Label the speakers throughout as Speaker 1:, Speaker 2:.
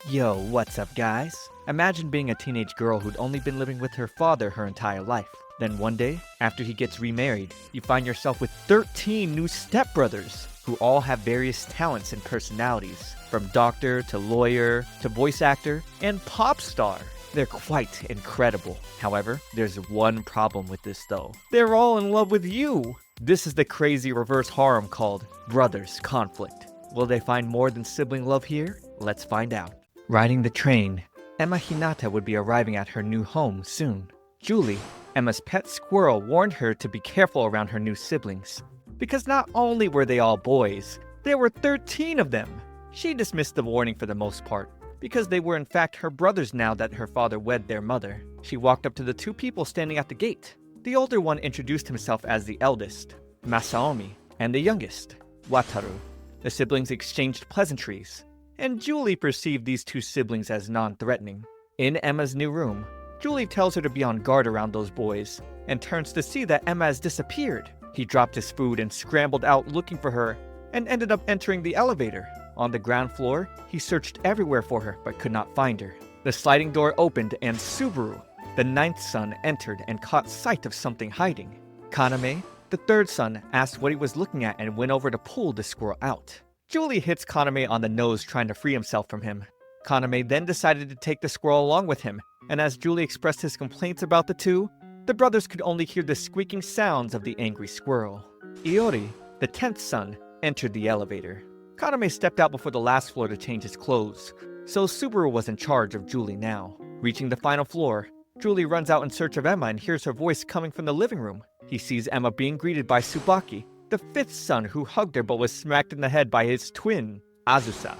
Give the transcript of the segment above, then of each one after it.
Speaker 1: Yo, what's up guys? Imagine being a teenage girl who'd only been living with her father her entire life. Then one day, after he gets remarried, you find yourself with 13 new stepbrothers who all have various talents and personalities, from doctor to lawyer to voice actor and pop star. They're quite incredible. However, there's one problem with this though. They're all in love with you! This is the crazy reverse harem called Brothers Conflict. Will they find more than sibling love here? Let's find out. Riding the train, Ema Hinata would be arriving at her new home soon. Julie, Emma's pet squirrel, warned her to be careful around her new siblings. Because not only were they all boys, there were 13 of them. She dismissed the warning for the most part, because they were in fact her brothers now that her father wed their mother. She walked up to the two people standing at the gate. The older one introduced himself as the eldest, Masaomi, and the youngest, Wataru. The siblings exchanged pleasantries, and Julie perceived these two siblings as non-threatening. In Emma's new room, Julie tells her to be on guard around those boys, and turns to see that Emma has disappeared. He dropped his food and scrambled out looking for her, and ended up entering the elevator. On the ground floor, he searched everywhere for her, but could not find her. The sliding door opened, and Subaru, the ninth son, entered and caught sight of something hiding. Kaname, the third son, asked what he was looking at and went over to pull the squirrel out. Julie hits Kaname on the nose trying to free himself from him. Kaname then decided to take the squirrel along with him, and as Julie expressed his complaints about the two, the brothers could only hear the squeaking sounds of the angry squirrel. Iori, the 10th son, entered the elevator. Kaname stepped out before the last floor to change his clothes, so Subaru was in charge of Julie now. Reaching the final floor, Julie runs out in search of Emma and hears her voice coming from the living room. He sees Emma being greeted by Tsubaki, the 5th son who hugged her but was smacked in the head by his twin, Azusa.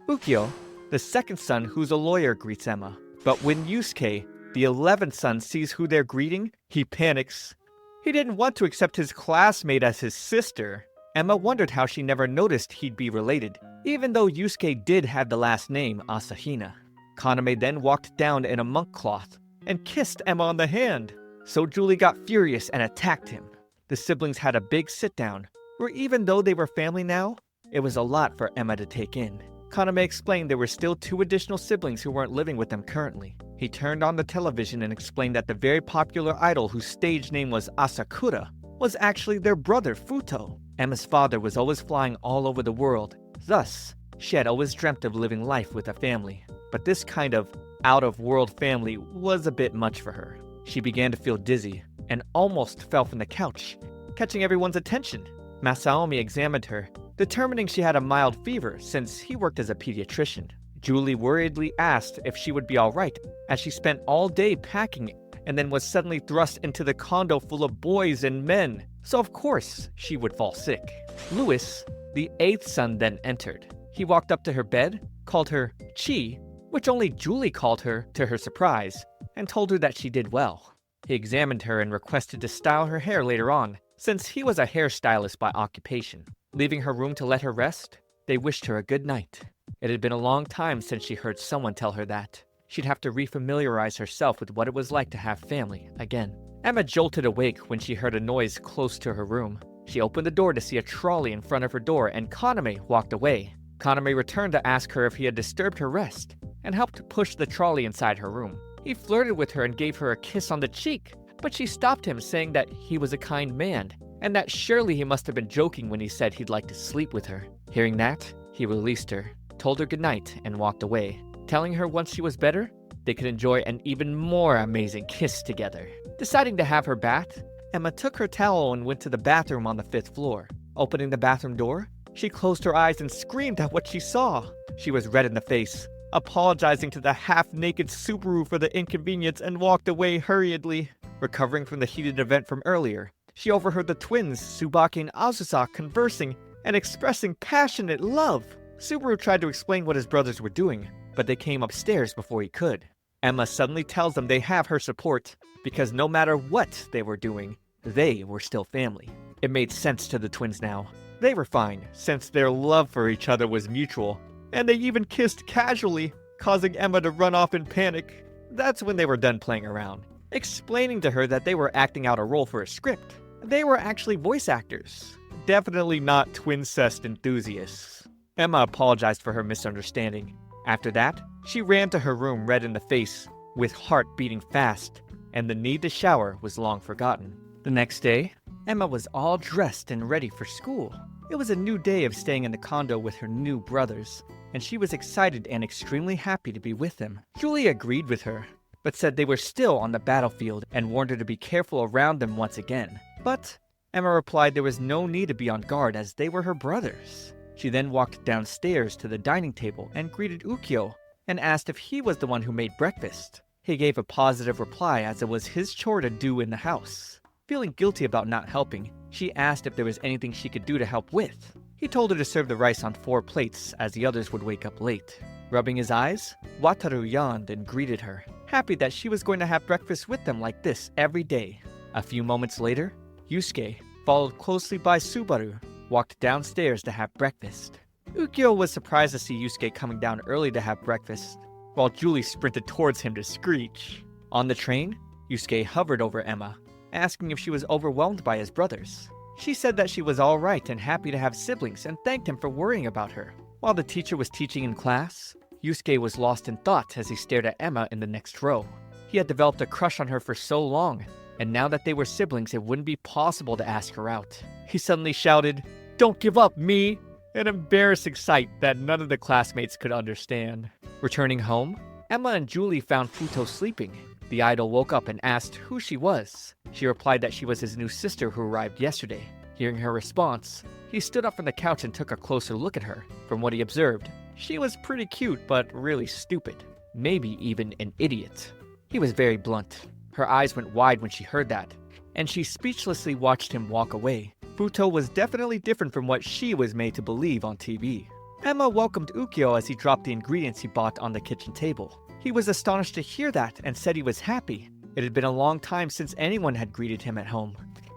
Speaker 1: Ukyo, the 2nd son who's a lawyer, greets Emma. But when Yusuke, the 11th son, sees who they're greeting, he panics. He didn't want to accept his classmate as his sister. Emma wondered how she never noticed he'd be related, even though Yusuke did have the last name Asahina. Kaname then walked down in a monk cloth and kissed Emma on the hand. So Julie got furious and attacked him. The siblings had a big sit-down, where even though they were family now, it was a lot for Emma to take in. Kaname explained there were still 2 additional siblings who weren't living with them currently. He turned on the television and explained that the very popular idol whose stage name was Asakura was actually their brother Futo. Emma's father was always flying all over the world, thus, she had always dreamt of living life with a family. But this kind of out-of-world family was a bit much for her. She began to feel dizzy, and almost fell from the couch, catching everyone's attention. Masaomi examined her, determining she had a mild fever since he worked as a pediatrician. Julie worriedly asked if she would be alright, as she spent all day packing and then was suddenly thrust into the condo full of boys and men, so of course she would fall sick. Louis, the 8th son, then entered. He walked up to her bed, called her Chi, which only Julie called her to her surprise, and told her that she did well. He examined her and requested to style her hair later on, since he was a hairstylist by occupation. Leaving her room to let her rest, they wished her a good night. It had been a long time since she heard someone tell her that. She'd have to refamiliarize herself with what it was like to have family again. Emma jolted awake when she heard a noise close to her room. She opened the door to see a trolley in front of her door, and Kaname walked away. Kaname returned to ask her if he had disturbed her rest, and helped push the trolley inside her room. He flirted with her and gave her a kiss on the cheek, but she stopped him, saying that he was a kind man, and that surely he must have been joking when he said he'd like to sleep with her. Hearing that, he released her, told her goodnight, and walked away, telling her once she was better, they could enjoy an even more amazing kiss together. Deciding to have her bath, Emma took her towel and went to the bathroom on the 5th floor. Opening the bathroom door, she closed her eyes and screamed at what she saw. She was red in the face, apologizing to the half-naked Subaru for the inconvenience, and walked away hurriedly. Recovering from the heated event from earlier, she overheard the twins, Tsubaki and Azusa, conversing and expressing passionate love. Subaru tried to explain what his brothers were doing, but they came upstairs before he could. Emma suddenly tells them they have her support, because no matter what they were doing, they were still family. It made sense to the twins now. They were fine, since their love for each other was mutual, and they even kissed casually, causing Emma to run off in panic. That's when they were done playing around, explaining to her that they were acting out a role for a script. They were actually voice actors, definitely not twincest enthusiasts. Emma apologized for her misunderstanding. After that, She ran to her room red in the face, with heart beating fast, and the need to shower was long forgotten. The next day, Ema was all dressed and ready for school. It was a new day of staying in the condo with her new brothers, and she was excited and extremely happy to be with them. Julie agreed with her, but said they were still on the battlefield and warned her to be careful around them once again. But Ema replied there was no need to be on guard as they were her brothers. She then walked downstairs to the dining table and greeted Ukyo and asked if he was the one who made breakfast. He gave a positive reply as it was his chore to do in the house. Feeling guilty about not helping, she asked if there was anything she could do to help with. He told her to serve the rice on 4 plates as the others would wake up late. Rubbing his eyes, Wataru yawned and greeted her, happy that she was going to have breakfast with them like this every day. A few moments later, Yusuke, followed closely by Subaru, walked downstairs to have breakfast. Ukyo was surprised to see Yusuke coming down early to have breakfast, while Julie sprinted towards him to screech. On the train, Yusuke hovered over Ema, asking if she was overwhelmed by his brothers. She said that she was all right and happy to have siblings and thanked him for worrying about her. While the teacher was teaching in class, Yusuke was lost in thought as he stared at Ema in the next row. He had developed a crush on her for so long, and now that they were siblings, it wouldn't be possible to ask her out. He suddenly shouted, "Don't give up, me!" An embarrassing sight that none of the classmates could understand. Returning home, Ema and Julie found Futo sleeping. The idol woke up and asked who she was. She replied that she was his new sister who arrived yesterday. Hearing her response, he stood up from the couch and took a closer look at her. From what he observed, she was pretty cute but really stupid. Maybe even an idiot. He was very blunt. Her eyes went wide when she heard that, and she speechlessly watched him walk away. Futo was definitely different from what she was made to believe on TV. Ema welcomed Ukyo as he dropped the ingredients he bought on the kitchen table. He was astonished to hear that and said he was happy. It had been a long time since anyone had greeted him at home.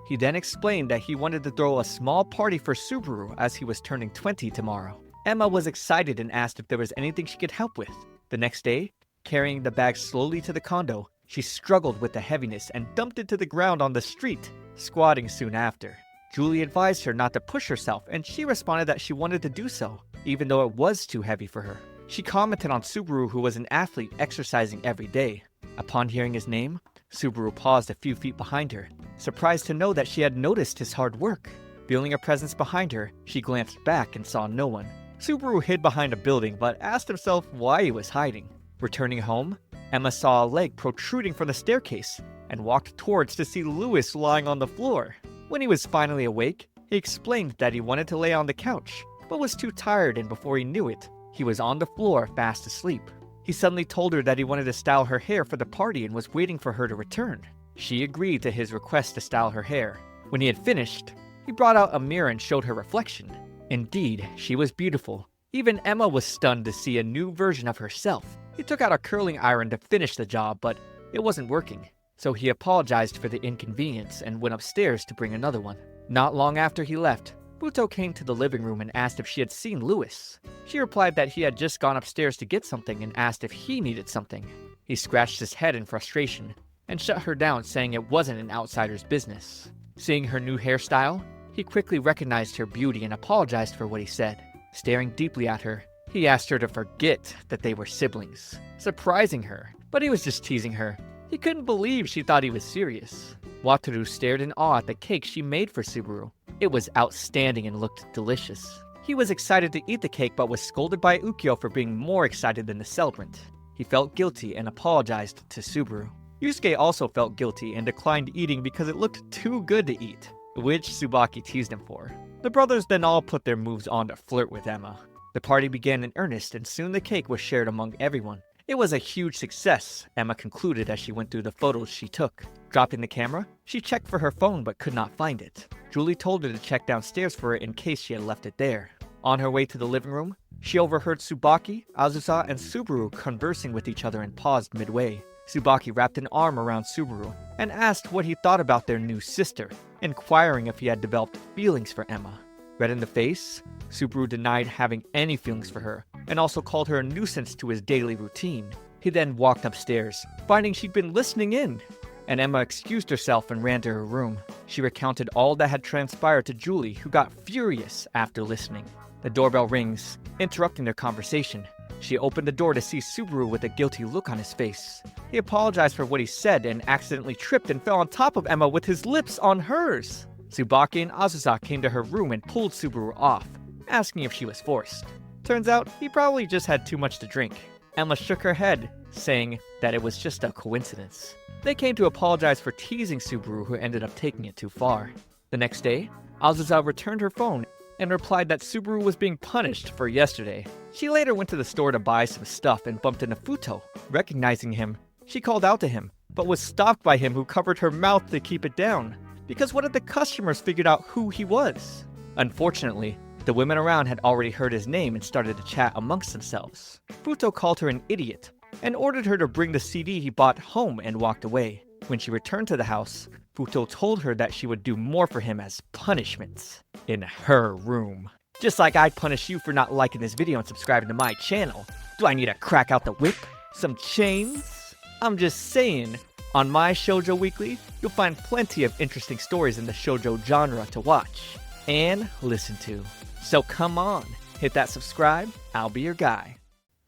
Speaker 1: He then explained that he wanted to throw a small party for Subaru as he was turning 20 tomorrow. Ema was excited and asked if there was anything she could help with. The next day, carrying the bag slowly to the condo, she struggled with the heaviness and dumped it to the ground on the street, squatting soon after. Julie advised her not to push herself, and she responded that she wanted to do so, even though it was too heavy for her. She commented on Subaru, who was an athlete exercising every day. Upon hearing his name, Subaru paused a few feet behind her, surprised to know that she had noticed his hard work. Feeling a presence behind her, she glanced back and saw no one. Subaru hid behind a building but asked himself why he was hiding. Returning home, Ema saw a leg protruding from the staircase and walked towards to see Louis lying on the floor. When he was finally awake, he explained that he wanted to lay on the couch, but was too tired, and before he knew it, he was on the floor fast asleep. He suddenly told her that he wanted to style her hair for the party and was waiting for her to return. She agreed to his request to style her hair. When he had finished, he brought out a mirror and showed her reflection. Indeed, she was beautiful. Even Ema was stunned to see a new version of herself. He took out a curling iron to finish the job, but it wasn't working. So he apologized for the inconvenience and went upstairs to bring another one. Not long after he left, Futo came to the living room and asked if she had seen Louis. She replied that he had just gone upstairs to get something and asked if he needed something. He scratched his head in frustration and shut her down, saying it wasn't an outsider's business. Seeing her new hairstyle, he quickly recognized her beauty and apologized for what he said. Staring deeply at her, he asked her to forget that they were siblings, surprising her, but he was just teasing her. He couldn't believe she thought he was serious. Wataru stared in awe at the cake she made for Subaru. It was outstanding and looked delicious. He was excited to eat the cake but was scolded by Ukyo for being more excited than the celebrant. He felt guilty and apologized to Subaru. Yusuke also felt guilty and declined eating because it looked too good to eat, which Tsubaki teased him for. The brothers then all put their moves on to flirt with Ema. The party began in earnest and soon the cake was shared among everyone. It was a huge success, Ema concluded as she went through the photos she took. Dropping the camera, she checked for her phone but could not find it. Julie told her to check downstairs for it in case she had left it there. On her way to the living room, she overheard Tsubaki, Azusa, and Subaru conversing with each other and paused midway. Tsubaki wrapped an arm around Subaru and asked what he thought about their new sister, inquiring if he had developed feelings for Ema. Red in the face, Subaru denied having any feelings for her, and also called her a nuisance to his daily routine. He then walked upstairs, finding she'd been listening in, and Ema excused herself and ran to her room. She recounted all that had transpired to Julie, who got furious after listening. The doorbell rings, interrupting their conversation. She opened the door to see Subaru with a guilty look on his face. He apologized for what he said and accidentally tripped and fell on top of Ema with his lips on hers. Tsubaki and Azusa came to her room and pulled Subaru off, asking if she was forced. Turns out, he probably just had too much to drink. Ema shook her head, saying that it was just a coincidence. They came to apologize for teasing Subaru, who ended up taking it too far. The next day, Azusa returned her phone and replied that Subaru was being punished for yesterday. She later went to the store to buy some stuff and bumped into Futo. Recognizing him, she called out to him, but was stopped by him, who covered her mouth to keep it down, because one of the customers figured out who he was. Unfortunately, the women around had already heard his name and started to chat amongst themselves. Futo called her an idiot and ordered her to bring the CD he bought home and walked away. When she returned to the house, Futo told her that she would do more for him as punishments in her room. Just like I'd punish you for not liking this video and subscribing to my channel. Do I need to crack out the whip? Some chains? I'm just saying, on my Shoujo Weekly, you'll find plenty of interesting stories in the shoujo genre to watch and listen to. So come on, hit that subscribe, I'll be your guy.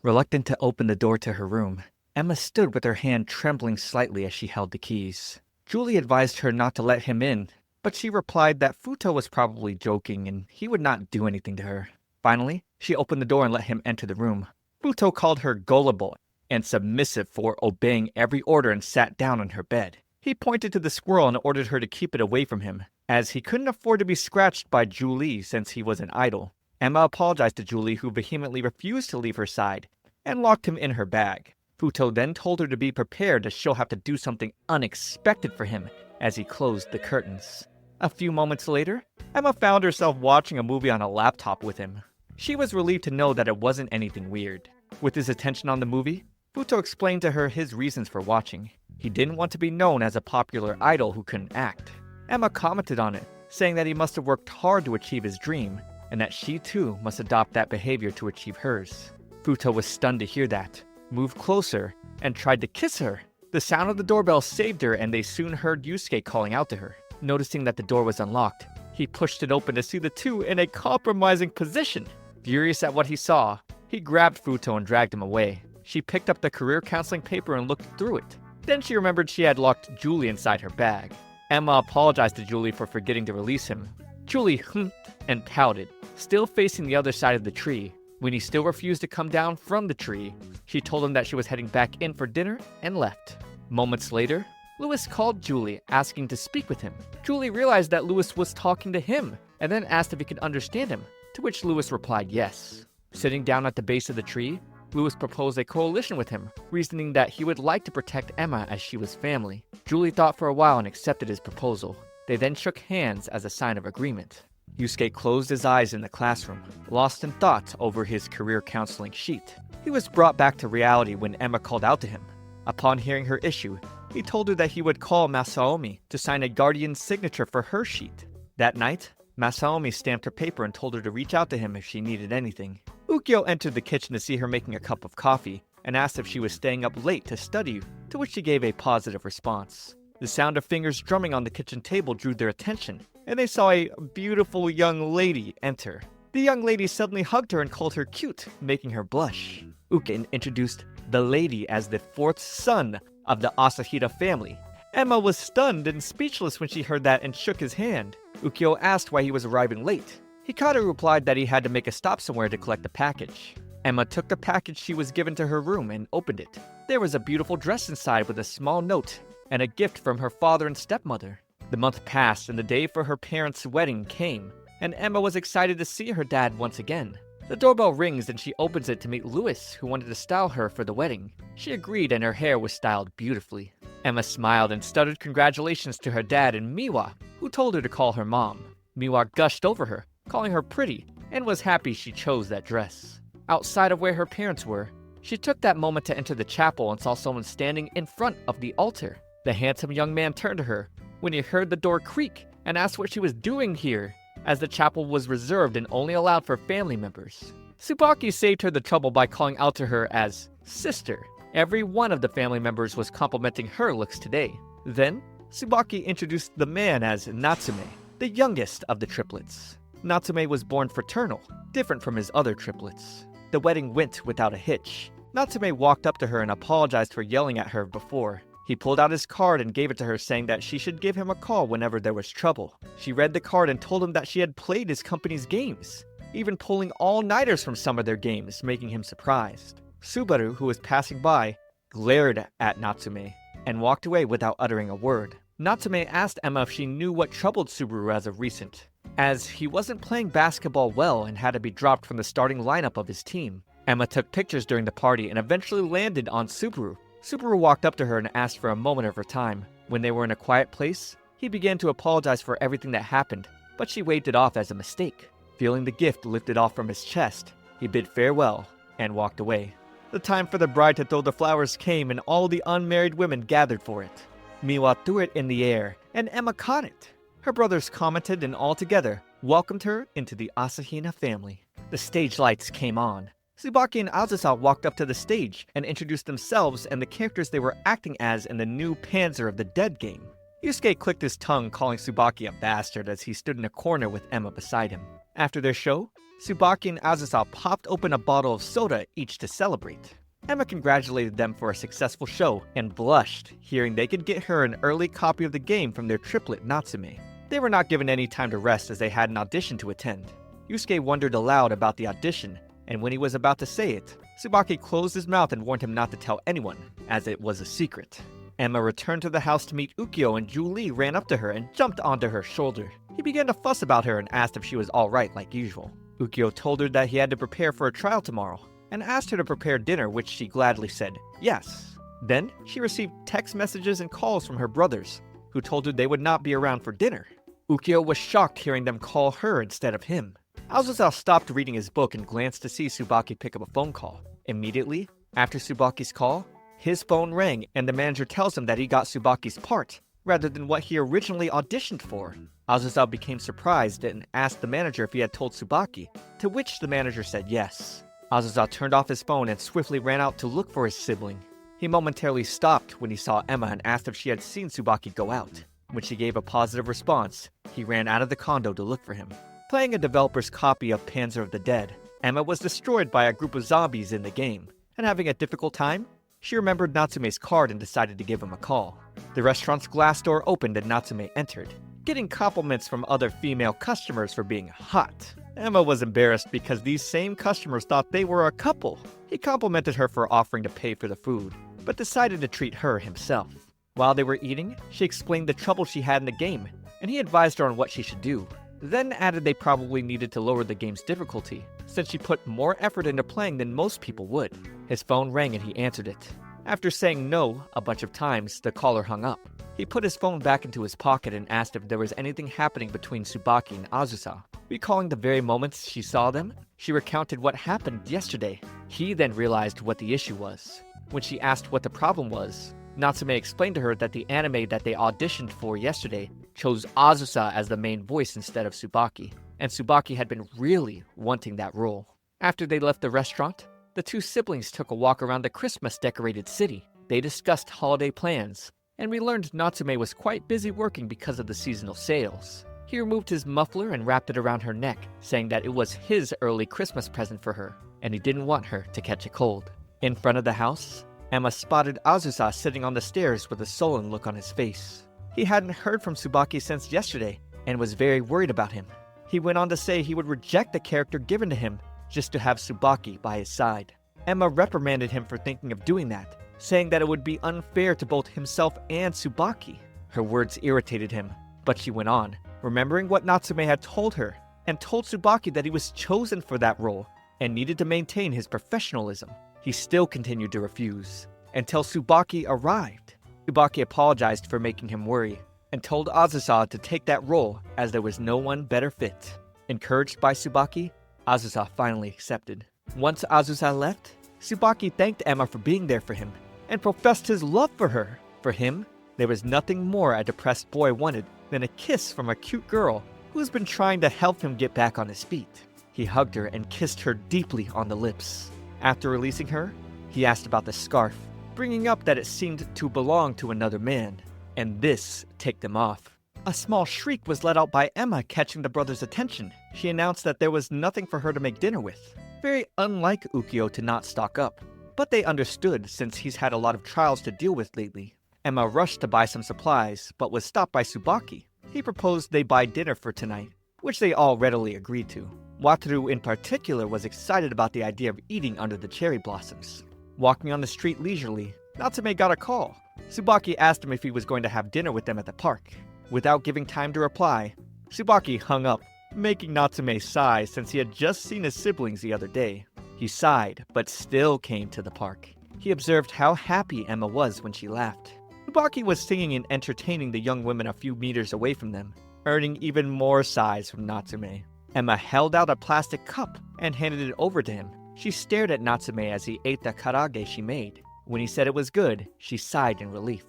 Speaker 1: Reluctant to open the door to her room, Ema stood with her hand trembling slightly as she held the keys. Julie advised her not to let him in, but she replied that Futo was probably joking and he would not do anything to her. Finally, she opened the door and let him enter the room. Futo called her gullible and submissive for obeying every order and sat down on her bed. He pointed to the squirrel and ordered her to keep it away from him, as he couldn't afford to be scratched by Julie since he was an idol. Ema apologized to Julie, who vehemently refused to leave her side, and locked him in her bag. Futo then told her to be prepared as she'll have to do something unexpected for him as he closed the curtains. A few moments later, Ema found herself watching a movie on a laptop with him. She was relieved to know that it wasn't anything weird. With his attention on the movie, Futo explained to her his reasons for watching. He didn't want to be known as a popular idol who couldn't act. Ema commented on it, saying that he must have worked hard to achieve his dream, and that she too must adopt that behavior to achieve hers. Futo was stunned to hear that, moved closer, and tried to kiss her. The sound of the doorbell saved her, and they soon heard Yusuke calling out to her. Noticing that the door was unlocked, he pushed it open to see the two in a compromising position. Furious at what he saw, he grabbed Futo and dragged him away. She picked up the career counseling paper and looked through it. Then she remembered she had locked Julie inside her bag. Ema apologized to Julie for forgetting to release him. Julie humped and pouted, still facing the other side of the tree. When he still refused to come down from the tree, she told him that she was heading back in for dinner and left. Moments later, Louis called Julie, asking to speak with him. Julie realized that Louis was talking to him, and then asked if he could understand him, to which Louis replied yes. Sitting down at the base of the tree, Louis proposed a coalition with him, reasoning that he would like to protect Ema as she was family. Julie thought for a while and accepted his proposal. They then shook hands as a sign of agreement. Yusuke closed his eyes in the classroom, lost in thought over his career counseling sheet. He was brought back to reality when Ema called out to him. Upon hearing her issue, he told her that he would call Masaomi to sign a guardian's signature for her sheet. That night, Masaomi stamped her paper and told her to reach out to him if she needed anything. Ukyo entered the kitchen to see her making a cup of coffee and asked if she was staying up late to study, to which she gave a positive response. The sound of fingers drumming on the kitchen table drew their attention, and they saw a beautiful young lady enter. The young lady suddenly hugged her and called her cute, making her blush. Uken introduced the lady as the fourth son of the Asahina family. Ema was stunned and speechless when she heard that and shook his hand. Ukyo asked why he was arriving late. Hikaru replied that he had to make a stop somewhere to collect the package. Ema took the package she was given to her room and opened it. There was a beautiful dress inside with a small note and a gift from her father and stepmother. The month passed and the day for her parents' wedding came, and Ema was excited to see her dad once again. The doorbell rings and she opens it to meet Louis, who wanted to style her for the wedding. She agreed and her hair was styled beautifully. Ema smiled and stuttered congratulations to her dad and Miwa, who told her to call her mom. Miwa gushed over her, calling her pretty, and was happy she chose that dress. Outside of where her parents were, she took that moment to enter the chapel and saw someone standing in front of the altar. The handsome young man turned to her when he heard the door creak and asked what she was doing here, as the chapel was reserved and only allowed for family members. Tsubaki saved her the trouble by calling out to her as sister. Every one of the family members was complimenting her looks today. Then, Tsubaki introduced the man as Natsume, the youngest of the triplets. Natsume was born fraternal, different from his other triplets. The wedding went without a hitch. Natsume walked up to her and apologized for yelling at her before. He pulled out his card and gave it to her, saying that she should give him a call whenever there was trouble. She read the card and told him that she had played his company's games, even pulling all-nighters from some of their games, making him surprised. Subaru, who was passing by, glared at Natsume and walked away without uttering a word. Natsume asked Ema if she knew what troubled Subaru as of recent, as he wasn't playing basketball well and had to be dropped from the starting lineup of his team. Ema took pictures during the party and eventually landed on Subaru. Subaru walked up to her and asked for a moment of her time. When they were in a quiet place, he began to apologize for everything that happened, but she waved it off as a mistake. Feeling the gift lifted off from his chest, he bid farewell and walked away. The time for the bride to throw the flowers came and all the unmarried women gathered for it. Miwa threw it in the air, and Ema caught it. Her brothers commented and all together welcomed her into the Asahina family. The stage lights came on. Tsubaki and Azusa walked up to the stage and introduced themselves and the characters they were acting as in the new Panzer of the Dead game. Yusuke clicked his tongue, calling Tsubaki a bastard as he stood in a corner with Ema beside him. After their show, Tsubaki and Azusa popped open a bottle of soda each to celebrate. Ema congratulated them for a successful show and blushed, hearing they could get her an early copy of the game from their triplet Natsume. They were not given any time to rest as they had an audition to attend. Yusuke wondered aloud about the audition, and when he was about to say it, Tsubaki closed his mouth and warned him not to tell anyone, as it was a secret. Ema returned to the house to meet Ukyo, and Julie ran up to her and jumped onto her shoulder. He began to fuss about her and asked if she was alright like usual. Ukyo told her that he had to prepare for a trial tomorrow, and asked her to prepare dinner, which she gladly said yes. Then, she received text messages and calls from her brothers, who told her they would not be around for dinner. Ukyo was shocked hearing them call her instead of him. Azusa stopped reading his book and glanced to see Tsubaki pick up a phone call. Immediately, after Tsubaki's call, his phone rang and the manager tells him that he got Tsubaki's part, rather than what he originally auditioned for. Azusa became surprised and asked the manager if he had told Tsubaki, to which the manager said yes. Azusa turned off his phone and swiftly ran out to look for his sibling. He momentarily stopped when he saw Ema and asked if she had seen Tsubaki go out. When she gave a positive response, he ran out of the condo to look for him. Playing a developer's copy of Panzer of the Dead, Ema was destroyed by a group of zombies in the game, and having a difficult time, she remembered Natsume's card and decided to give him a call. The restaurant's glass door opened and Natsume entered, getting compliments from other female customers for being hot. Ema was embarrassed because these same customers thought they were a couple. He complimented her for offering to pay for the food, but decided to treat her himself. While they were eating, she explained the trouble she had in the game, and he advised her on what she should do. Then added they probably needed to lower the game's difficulty, since she put more effort into playing than most people would. His phone rang and he answered it. After saying no a bunch of times, the caller hung up. He put his phone back into his pocket and asked if there was anything happening between Tsubaki and Azusa. Recalling the very moments she saw them, she recounted what happened yesterday. He then realized what the issue was. When she asked what the problem was, Natsume explained to her that the anime that they auditioned for yesterday chose Azusa as the main voice instead of Tsubaki, and Tsubaki had been really wanting that role. After they left the restaurant, the two siblings took a walk around the Christmas-decorated city. They discussed holiday plans, and we learned Natsume was quite busy working because of the seasonal sales. He removed his muffler and wrapped it around her neck, saying that it was his early Christmas present for her, and he didn't want her to catch a cold. In front of the house, Ema spotted Azusa sitting on the stairs with a sullen look on his face. He hadn't heard from Tsubaki since yesterday, and was very worried about him. He went on to say he would reject the character given to him just to have Tsubaki by his side. Ema reprimanded him for thinking of doing that, saying that it would be unfair to both himself and Tsubaki. Her words irritated him, but she went on, remembering what Natsume had told her, and told Tsubaki that he was chosen for that role, and needed to maintain his professionalism. He still continued to refuse, until Tsubaki arrived. Tsubaki apologized for making him worry, and told Azusa to take that role as there was no one better fit. Encouraged by Tsubaki, Azusa finally accepted. Once Azusa left, Tsubaki thanked Ema for being there for him, and professed his love for her. For him, there was nothing more a depressed boy wanted than a kiss from a cute girl who's been trying to help him get back on his feet. He hugged her and kissed her deeply on the lips. After releasing her, he asked about the scarf, bringing up that it seemed to belong to another man, and this ticked him off. A small shriek was let out by Ema, catching the brothers' attention. She announced that there was nothing for her to make dinner with. Very unlike Ukyo to not stock up, but they understood since he's had a lot of trials to deal with lately. Emma rushed to buy some supplies, but was stopped by Tsubaki. He proposed they buy dinner for tonight, which they all readily agreed to. Wataru in particular was excited about the idea of eating under the cherry blossoms. Walking on the street leisurely, Natsume got a call. Tsubaki asked him if he was going to have dinner with them at the park. Without giving time to reply, Tsubaki hung up, making Natsume sigh since he had just seen his siblings the other day. He sighed, but still came to the park. He observed how happy Emma was when she laughed. Tsubaki was singing and entertaining the young women a few meters away from them, earning even more sighs from Natsume. Emma held out a plastic cup and handed it over to him. She stared at Natsume as he ate the karage she made. When he said it was good, she sighed in relief.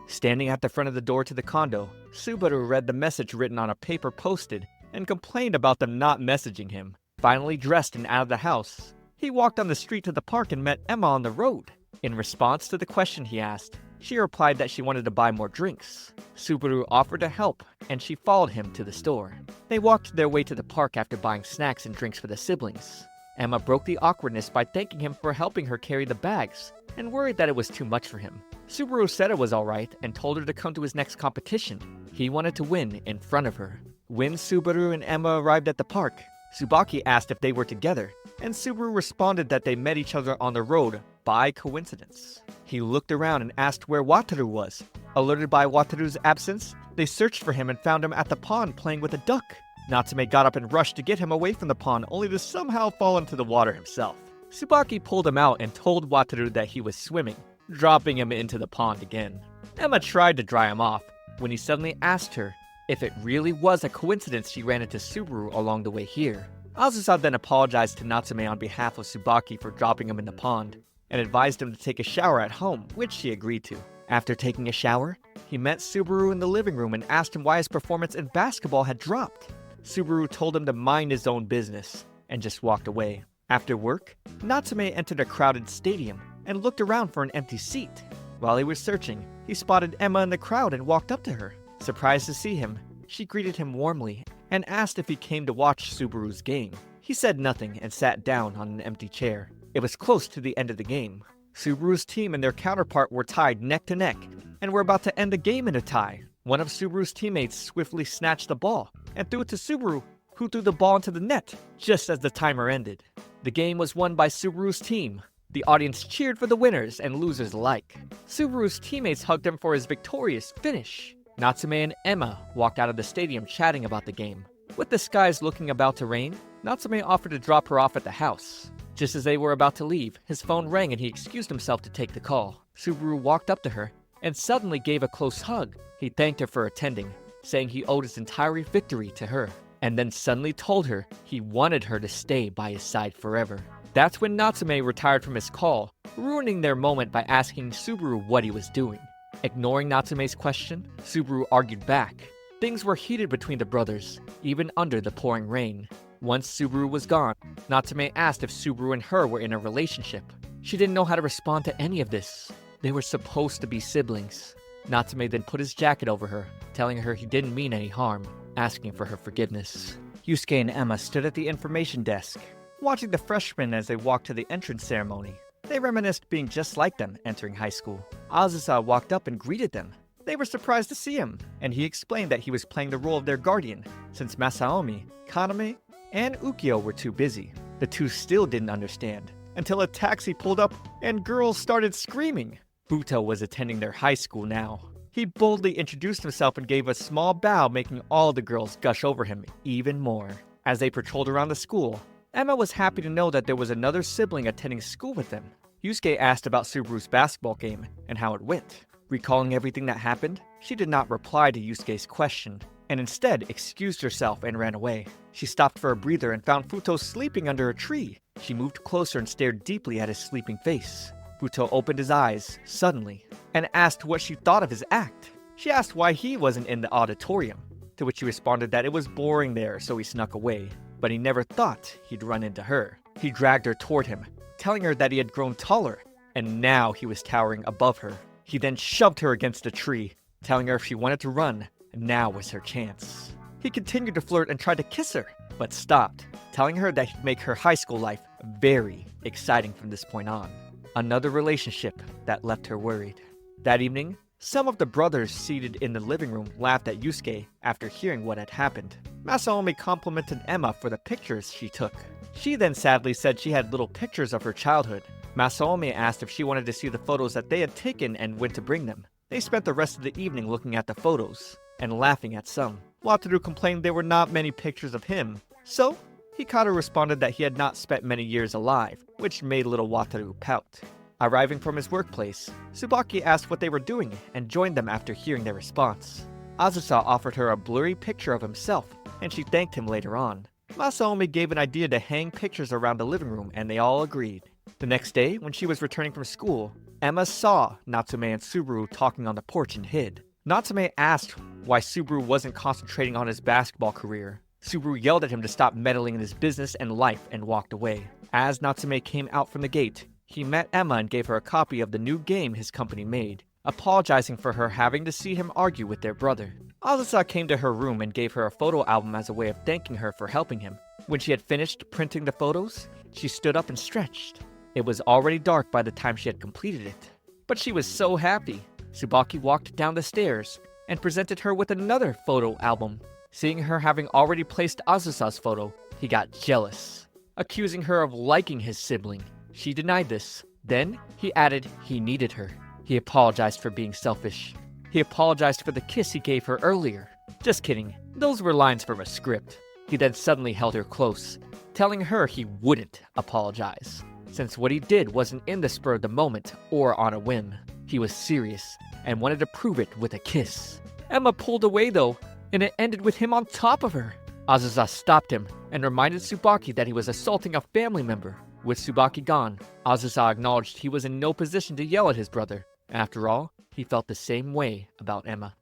Speaker 1: Standing at the front of the door to the condo, Subaru read the message written on a paper posted and complained about them not messaging him. Finally dressed and out of the house, he walked on the street to the park and met Emma on the road. In response to the question he asked, she replied that she wanted to buy more drinks. Subaru offered to help, and she followed him to the store. They walked their way to the park after buying snacks and drinks for the siblings. Emma broke the awkwardness by thanking him for helping her carry the bags, and worried that it was too much for him. Subaru said it was alright and told her to come to his next competition. He wanted to win in front of her. When Subaru and Emma arrived at the park, Tsubaki asked if they were together, and Subaru responded that they met each other on the road by coincidence. He looked around and asked where Wataru was. Alerted by Wataru's absence, they searched for him and found him at the pond playing with a duck. Natsume got up and rushed to get him away from the pond, only to somehow fall into the water himself. Tsubaki pulled him out and told Wataru that he was swimming, dropping him into the pond again. Emma tried to dry him off, when he suddenly asked her if it really was a coincidence she ran into Subaru along the way here. Azusa then apologized to Natsume on behalf of Tsubaki for dropping him in the pond, and advised him to take a shower at home, which she agreed to. After taking a shower, he met Subaru in the living room and asked him why his performance in basketball had dropped. Subaru told him to mind his own business, and just walked away. After work, Natsume entered a crowded stadium and looked around for an empty seat. While he was searching, he spotted Emma in the crowd and walked up to her. Surprised to see him, she greeted him warmly and asked if he came to watch Subaru's game. He said nothing and sat down on an empty chair. It was close to the end of the game. Subaru's team and their counterpart were tied neck to neck and were about to end the game in a tie. One of Subaru's teammates swiftly snatched the ball and threw it to Subaru, who threw the ball into the net just as the timer ended. The game was won by Subaru's team. The audience cheered for the winners and losers alike. Subaru's teammates hugged him for his victorious finish. Natsume and Emma walked out of the stadium chatting about the game. With the skies looking about to rain, Natsume offered to drop her off at the house. Just as they were about to leave, his phone rang and he excused himself to take the call. Subaru walked up to her and suddenly gave a close hug. He thanked her for attending, saying he owed his entire victory to her, and then suddenly told her he wanted her to stay by his side forever. That's when Natsume retired from his call, ruining their moment by asking Subaru what he was doing. Ignoring Natsume's question, Subaru argued back. Things were heated between the brothers, even under the pouring rain. Once Subaru was gone, Natsume asked if Subaru and her were in a relationship. She didn't know how to respond to any of this. They were supposed to be siblings. Natsume then put his jacket over her, telling her he didn't mean any harm, asking for her forgiveness. Yusuke and Emma stood at the information desk, watching the freshmen as they walked to the entrance ceremony. They reminisced being just like them entering high school. Azusa walked up and greeted them. They were surprised to see him, and he explained that he was playing the role of their guardian, since Masaomi, Kaname, and Ukyo were too busy. The two still didn't understand, until a taxi pulled up and girls started screaming. Buto was attending their high school now. He boldly introduced himself and gave a small bow, making all the girls gush over him even more. As they patrolled around the school, Emma was happy to know that there was another sibling attending school with them. Yusuke asked about Subaru's basketball game and how it went. Recalling everything that happened, she did not reply to Yusuke's question, and instead excused herself and ran away. She stopped for a breather and found Futo sleeping under a tree. She moved closer and stared deeply at his sleeping face. Futo opened his eyes, suddenly, and asked what she thought of his act. She asked why he wasn't in the auditorium, to which he responded that it was boring there, so he snuck away. But he never thought he'd run into her. He dragged her toward him, telling her that he had grown taller, and now he was towering above her. He then shoved her against a tree, telling her if she wanted to run, now was her chance. He continued to flirt and tried to kiss her, but stopped, telling her that he'd make her high school life very exciting from this point on. Another relationship that left her worried. That evening, some of the brothers seated in the living room laughed at Yusuke after hearing what had happened. Masaomi complimented Ema for the pictures she took. She then sadly said she had little pictures of her childhood. Masaomi asked if she wanted to see the photos that they had taken and when to bring them. They spent the rest of the evening looking at the photos and laughing at some. Wataru complained there were not many pictures of him, so Hikaru responded that he had not spent many years alive, which made little Wataru pout. Arriving from his workplace, Tsubaki asked what they were doing and joined them after hearing their response. Azusa offered her a blurry picture of himself, and she thanked him later on. Masaomi gave an idea to hang pictures around the living room, and they all agreed. The next day, when she was returning from school, Ema saw Natsume and Subaru talking on the porch and hid. Natsume asked why Subaru wasn't concentrating on his basketball career. Subaru yelled at him to stop meddling in his business and life and walked away. As Natsume came out from the gate, he met Ema and gave her a copy of the new game his company made, apologizing for her having to see him argue with their brother. Azusa came to her room and gave her a photo album as a way of thanking her for helping him. When she had finished printing the photos, she stood up and stretched. It was already dark by the time she had completed it, but she was so happy. Tsubaki walked down the stairs and presented her with another photo album. Seeing her having already placed Azusa's photo, he got jealous, accusing her of liking his sibling. She denied this. Then, he added he needed her. He apologized for being selfish. He apologized for the kiss he gave her earlier. Just kidding, those were lines from a script. He then suddenly held her close, telling her he wouldn't apologize, since what he did wasn't in the spur of the moment or on a whim. He was serious and wanted to prove it with a kiss. Ema pulled away though, and it ended with him on top of her. Azusa stopped him and reminded Tsubaki that he was assaulting a family member. With Tsubaki gone, Azusa acknowledged he was in no position to yell at his brother. After all, he felt the same way about Ema.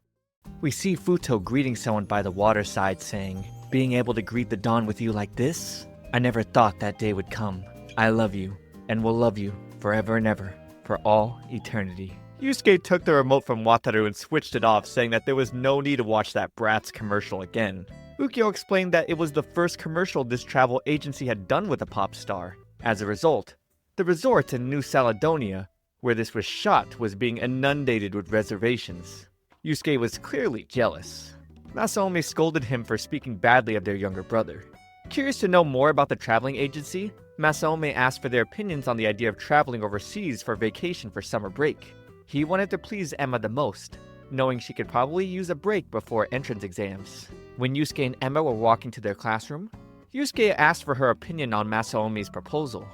Speaker 1: We see Futo greeting someone by the waterside saying, "Being able to greet the dawn with you like this? I never thought that day would come. I love you, and will love you forever and ever, for all eternity." Yusuke took the remote from Wataru and switched it off, saying that there was no need to watch that Bratz commercial again. Ukyo explained that it was the first commercial this travel agency had done with a pop star. As a result, the resort in New Caledonia, where this was shot, was being inundated with reservations. Yusuke was clearly jealous. Masaomi scolded him for speaking badly of their younger brother. Curious to know more about the traveling agency, Masaomi asked for their opinions on the idea of traveling overseas for vacation for summer break. He wanted to please Ema the most, knowing she could probably use a break before entrance exams. When Yusuke and Ema were walking to their classroom, Yusuke asked for her opinion on Masaomi's proposal.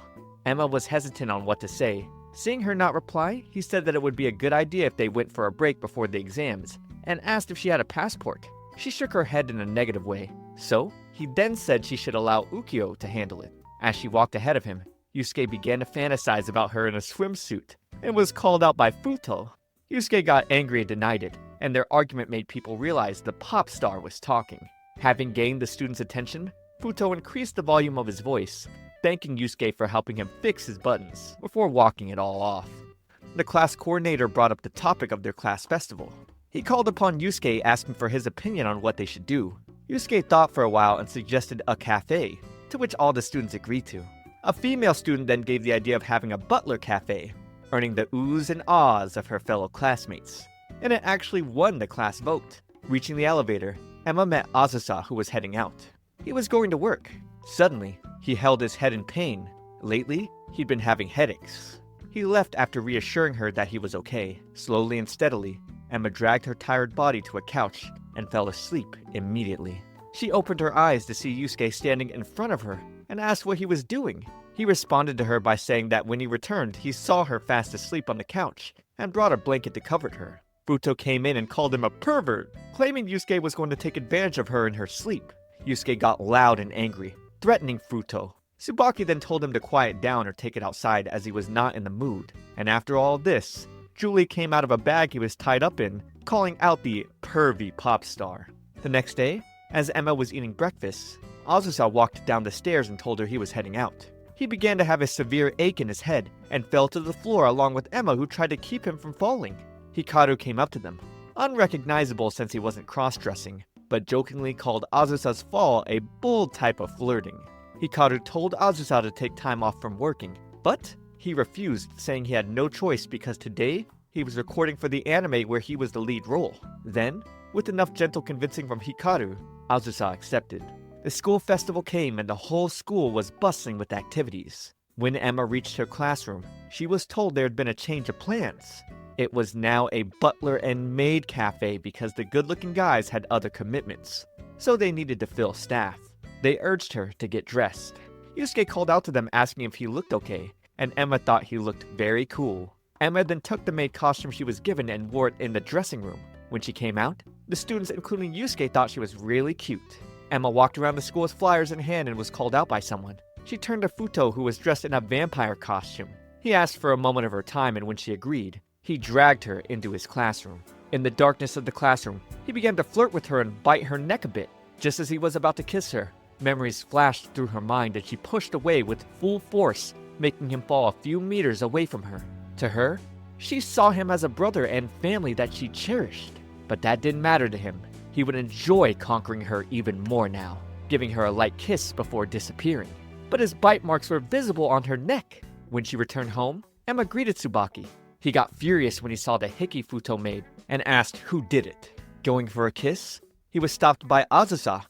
Speaker 1: Ema was hesitant on what to say. Seeing her not reply, he said that it would be a good idea if they went for a break before the exams, and asked if she had a passport. She shook her head in a negative way, so he then said she should allow Ukyo to handle it. As she walked ahead of him, Yusuke began to fantasize about her in a swimsuit, and was called out by Futo. Yusuke got angry and denied it, and their argument made people realize the pop star was talking. Having gained the students' attention, Futo increased the volume of his voice, thanking Yusuke for helping him fix his buttons, before walking it all off. The class coordinator brought up the topic of their class festival. He called upon Yusuke, asking for his opinion on what they should do. Yusuke thought for a while and suggested a cafe, to which all the students agreed to. A female student then gave the idea of having a butler cafe, earning the oohs and ahs of her fellow classmates. And it actually won the class vote. Reaching the elevator, Ema met Azusa, who was heading out. He was going to work. Suddenly, he held his head in pain. Lately, he'd been having headaches. He left after reassuring her that he was okay. Slowly and steadily, Ema dragged her tired body to a couch and fell asleep immediately. She opened her eyes to see Yusuke standing in front of her and asked what he was doing. He responded to her by saying that when he returned, he saw her fast asleep on the couch and brought a blanket to cover her. Futo came in and called him a pervert, claiming Yusuke was going to take advantage of her in her sleep. Yusuke got loud and angry, threatening Futo. Tsubaki then told him to quiet down or take it outside as he was not in the mood. And after all this, Julie came out of a bag he was tied up in, calling out the pervy pop star. The next day, as Ema was eating breakfast, Azusa walked down the stairs and told her he was heading out. He began to have a severe ache in his head and fell to the floor along with Ema, who tried to keep him from falling. Hikaru came up to them, unrecognizable since he wasn't cross-dressing, but jokingly called Azusa's fall a bold type of flirting. Hikaru told Azusa to take time off from working, but he refused, saying he had no choice because today he was recording for the anime where he was the lead role. Then, with enough gentle convincing from Hikaru, Azusa accepted. The school festival came and the whole school was bustling with activities. When Ema reached her classroom, she was told there had been a change of plans. It was now a butler and maid cafe because the good-looking guys had other commitments, so they needed to fill staff. They urged her to get dressed. Yusuke called out to them asking if he looked okay, and Ema thought he looked very cool. Ema then took the maid costume she was given and wore it in the dressing room. When she came out, the students, including Yusuke, thought she was really cute. Ema walked around the school with flyers in hand and was called out by someone. She turned to Futo, who was dressed in a vampire costume. He asked for a moment of her time, and when she agreed, he dragged her into his classroom. In the darkness of the classroom, he began to flirt with her and bite her neck a bit. Just as he was about to kiss her, memories flashed through her mind and she pushed away with full force, making him fall a few meters away from her. To her, she saw him as a brother and family that she cherished. But that didn't matter to him. He would enjoy conquering her even more now, giving her a light kiss before disappearing. But his bite marks were visible on her neck. When she returned home, Ema greeted Tsubaki. He got furious when he saw the Hiki Futo maid and asked who did it. Going for a kiss, he was stopped by Azusa,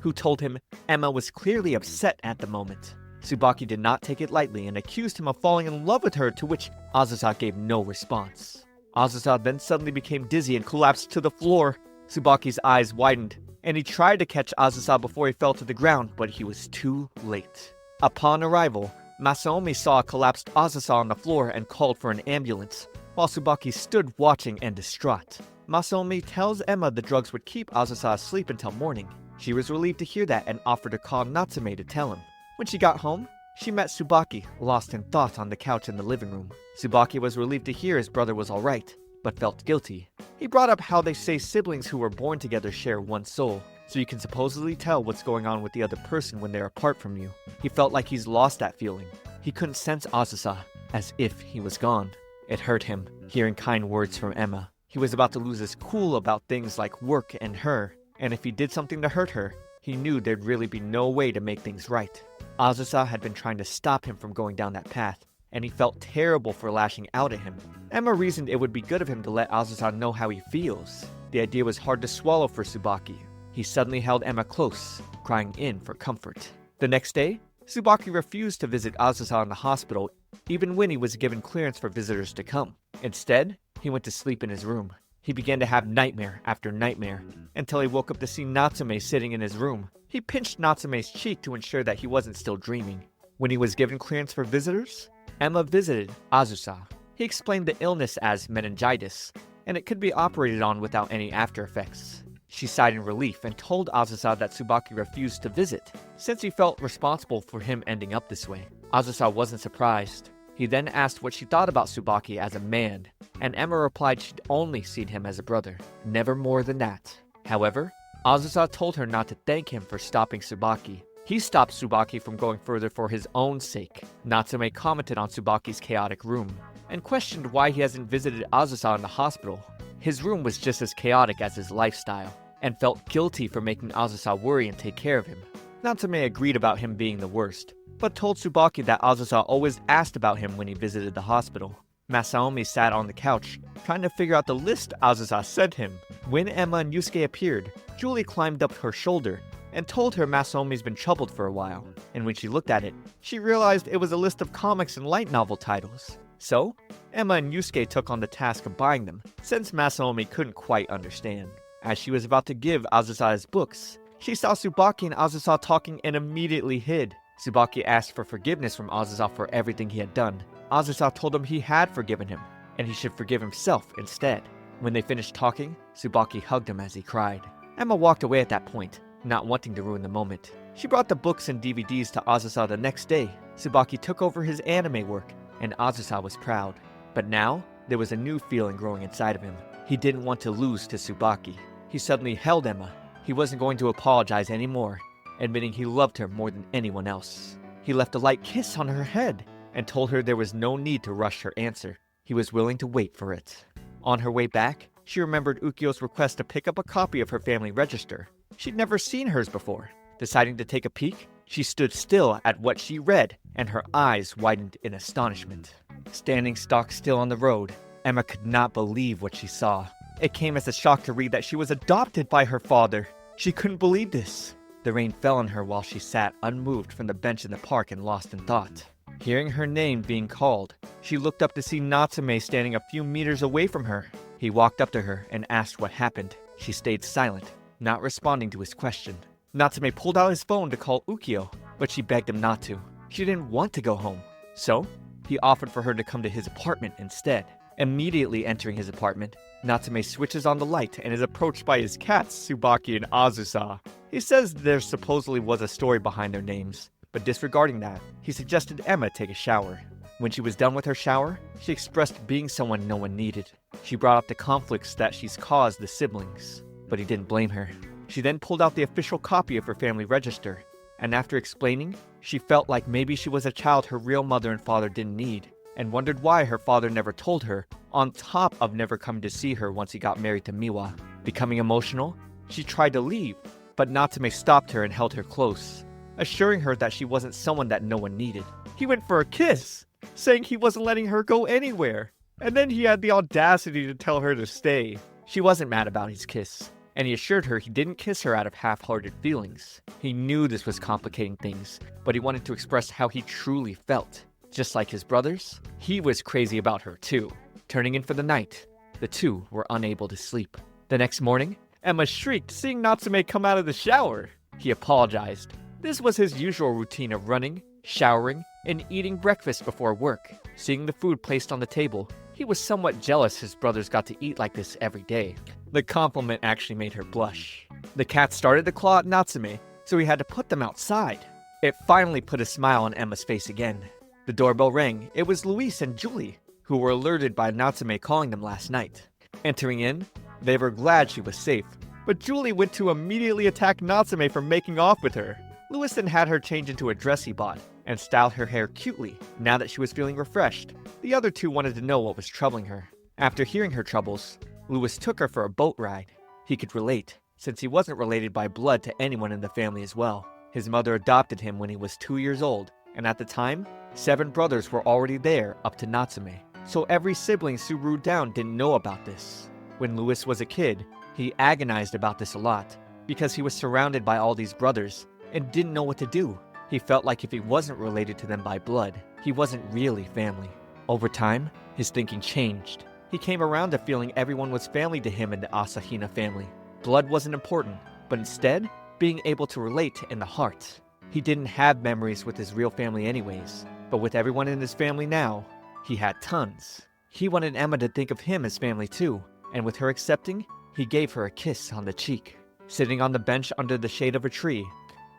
Speaker 1: who told him Ema was clearly upset at the moment. Tsubaki did not take it lightly and accused him of falling in love with her, to which Azusa gave no response. Azusa then suddenly became dizzy and collapsed to the floor. Tsubaki's eyes widened, and he tried to catch Azusa before he fell to the ground, but he was too late. Upon arrival, Masaomi saw a collapsed Azusa on the floor and called for an ambulance, while Tsubaki stood watching and distraught. Masaomi tells Ema the drugs would keep Azusa asleep until morning. She was relieved to hear that and offered to call Natsume to tell him. When she got home, she met Tsubaki, lost in thought on the couch in the living room. Tsubaki was relieved to hear his brother was alright, but felt guilty. He brought up how they say siblings who were born together share one soul, so you can supposedly tell what's going on with the other person when they're apart from you. He felt like he's lost that feeling. He couldn't sense Azusa, as if he was gone. It hurt him, hearing kind words from Ema. He was about to lose his cool about things like work and her, and if he did something to hurt her, he knew there'd really be no way to make things right. Azusa had been trying to stop him from going down that path, and he felt terrible for lashing out at him. Ema reasoned it would be good of him to let Azusa know how he feels. The idea was hard to swallow for Tsubaki. He suddenly held Ema close, crying in for comfort. The next day, Tsubaki refused to visit Azusa in the hospital, even when he was given clearance for visitors to come. Instead, he went to sleep in his room. He began to have nightmare after nightmare, until he woke up to see Natsume sitting in his room. He pinched Natsume's cheek to ensure that he wasn't still dreaming. When he was given clearance for visitors, Ema visited Azusa. He explained the illness as meningitis, and it could be operated on without any after effects. She sighed in relief and told Azusa that Tsubaki refused to visit, since he felt responsible for him ending up this way. Azusa wasn't surprised. He then asked what she thought about Tsubaki as a man, and Ema replied she'd only seen him as a brother, never more than that. However, Azusa told her not to thank him for stopping Tsubaki. He stopped Tsubaki from going further for his own sake. Natsume commented on Tsubaki's chaotic room, and questioned why he hasn't visited Azusa in the hospital. His room was just as chaotic as his lifestyle, and felt guilty for making Azusa worry and take care of him. Natsume agreed about him being the worst, but told Tsubaki that Azusa always asked about him when he visited the hospital. Masaomi sat on the couch, trying to figure out the list Azusa sent him. When Ema and Yusuke appeared, Julie climbed up her shoulder and told her Masaomi's been troubled for a while, and when she looked at it, she realized it was a list of comics and light novel titles. So, Ema and Yusuke took on the task of buying them, since Masaomi couldn't quite understand. As she was about to give Azusa his books, she saw Tsubaki and Azusa talking and immediately hid. Tsubaki asked for forgiveness from Azusa for everything he had done. Azusa told him he had forgiven him, and he should forgive himself instead. When they finished talking, Tsubaki hugged him as he cried. Ema walked away at that point, not wanting to ruin the moment. She brought the books and DVDs to Azusa the next day. Tsubaki took over his anime work, and Azusa was proud. But now, there was a new feeling growing inside of him. He didn't want to lose to Tsubaki. He suddenly held Ema. He wasn't going to apologize anymore, admitting he loved her more than anyone else. He left a light kiss on her head and told her there was no need to rush her answer. He was willing to wait for it. On her way back, she remembered Ukyo's request to pick up a copy of her family register. She'd never seen hers before. Deciding to take a peek, She stood still at what she read, and her eyes widened in astonishment. Standing stock still on the road, Ema could not believe what she saw. It came as a shock to read that she was adopted by her father. She couldn't believe this. The rain fell on her while she sat unmoved from the bench in the park and lost in thought. Hearing her name being called, she looked up to see Natsume standing a few meters away from her. He walked up to her and asked what happened. She stayed silent, not responding to his question. Natsume pulled out his phone to call Ukyo, but she begged him not to. She didn't want to go home. So, he offered for her to come to his apartment instead. Immediately entering his apartment, Natsume switches on the light and is approached by his cats, Tsubaki and Azusa. He says there supposedly was a story behind their names, but disregarding that, he suggested Ema take a shower. When she was done with her shower, she expressed being someone no one needed. She brought up the conflicts that she's caused the siblings, but he didn't blame her. She then pulled out the official copy of her family register, and after explaining, she felt like maybe she was a child her real mother and father didn't need, and wondered why her father never told her, on top of never coming to see her once he got married to Miwa. Becoming emotional, she tried to leave, but Natsume stopped her and held her close, assuring her that she wasn't someone that no one needed. He went for a kiss, saying he wasn't letting her go anywhere, and then he had the audacity to tell her to stay. She wasn't mad about his kiss, and he assured her he didn't kiss her out of half-hearted feelings. He knew this was complicating things, but he wanted to express how he truly felt. Just like his brothers, he was crazy about her too. Turning in for the night, the two were unable to sleep. The next morning, Ema shrieked seeing Natsume come out of the shower. He apologized. This was his usual routine of running, showering, and eating breakfast before work. Seeing the food placed on the table, he was somewhat jealous his brothers got to eat like this every day. The compliment actually made her blush. The cats started to claw at Natsume, so he had to put them outside. It finally put a smile on Ema's face again. The doorbell rang. It was Luis and Julie, who were alerted by Natsume calling them last night. Entering in, they were glad she was safe, but Julie went to immediately attack Natsume for making off with her. Luis then had her change into a dress he bought and styled her hair cutely. Now that she was feeling refreshed, the other two wanted to know what was troubling her. After hearing her troubles, Luis took her for a boat ride. He could relate, since he wasn't related by blood to anyone in the family as well. His mother adopted him when he was 2 years old, and at the time, 7 brothers were already there up to Natsume. So every sibling Subaru down didn't know about this. When Luis was a kid, he agonized about this a lot, because he was surrounded by all these brothers and didn't know what to do. He felt like if he wasn't related to them by blood, he wasn't really family. Over time, his thinking changed. He came around to feeling everyone was family to him in the Asahina family. Blood wasn't important, but instead, being able to relate in the heart. He didn't have memories with his real family anyways, but with everyone in his family now, he had tons. He wanted Ema to think of him as family too, and with her accepting, he gave her a kiss on the cheek. Sitting on the bench under the shade of a tree,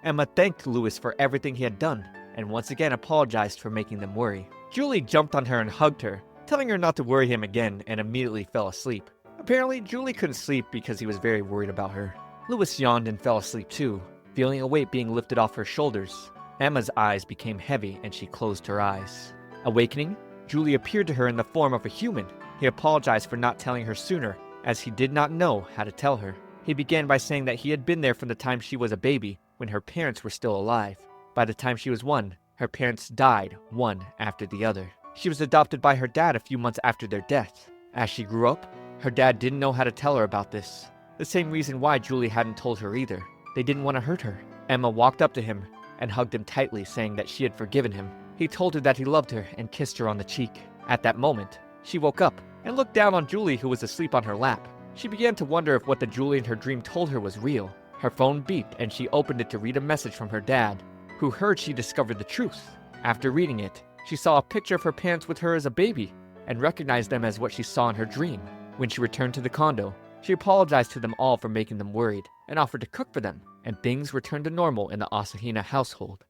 Speaker 1: Ema thanked Luis for everything he had done, and once again apologized for making them worry. Julie jumped on her and hugged her, telling her not to worry him again, and immediately fell asleep. Apparently, Julie couldn't sleep because he was very worried about her. Luis yawned and fell asleep too, feeling a weight being lifted off her shoulders. Emma's eyes became heavy and she closed her eyes. Awakening, Julie appeared to her in the form of a human. He apologized for not telling her sooner, as he did not know how to tell her. He began by saying that he had been there from the time she was a baby, when her parents were still alive. By the time she was 1, her parents died, one after the other. She was adopted by her dad a few months after their death. As she grew up, her dad didn't know how to tell her about this. The same reason why Julie hadn't told her either. They didn't want to hurt her. Ema walked up to him and hugged him tightly, saying that she had forgiven him. He told her that he loved her and kissed her on the cheek. At that moment, she woke up and looked down on Julie, who was asleep on her lap. She began to wonder if what the Julie in her dream told her was real. Her phone beeped and she opened it to read a message from her dad, who heard she discovered the truth. After reading it, she saw a picture of her parents with her as a baby and recognized them as what she saw in her dream. When she returned to the condo, she apologized to them all for making them worried and offered to cook for them, and things returned to normal in the Asahina household.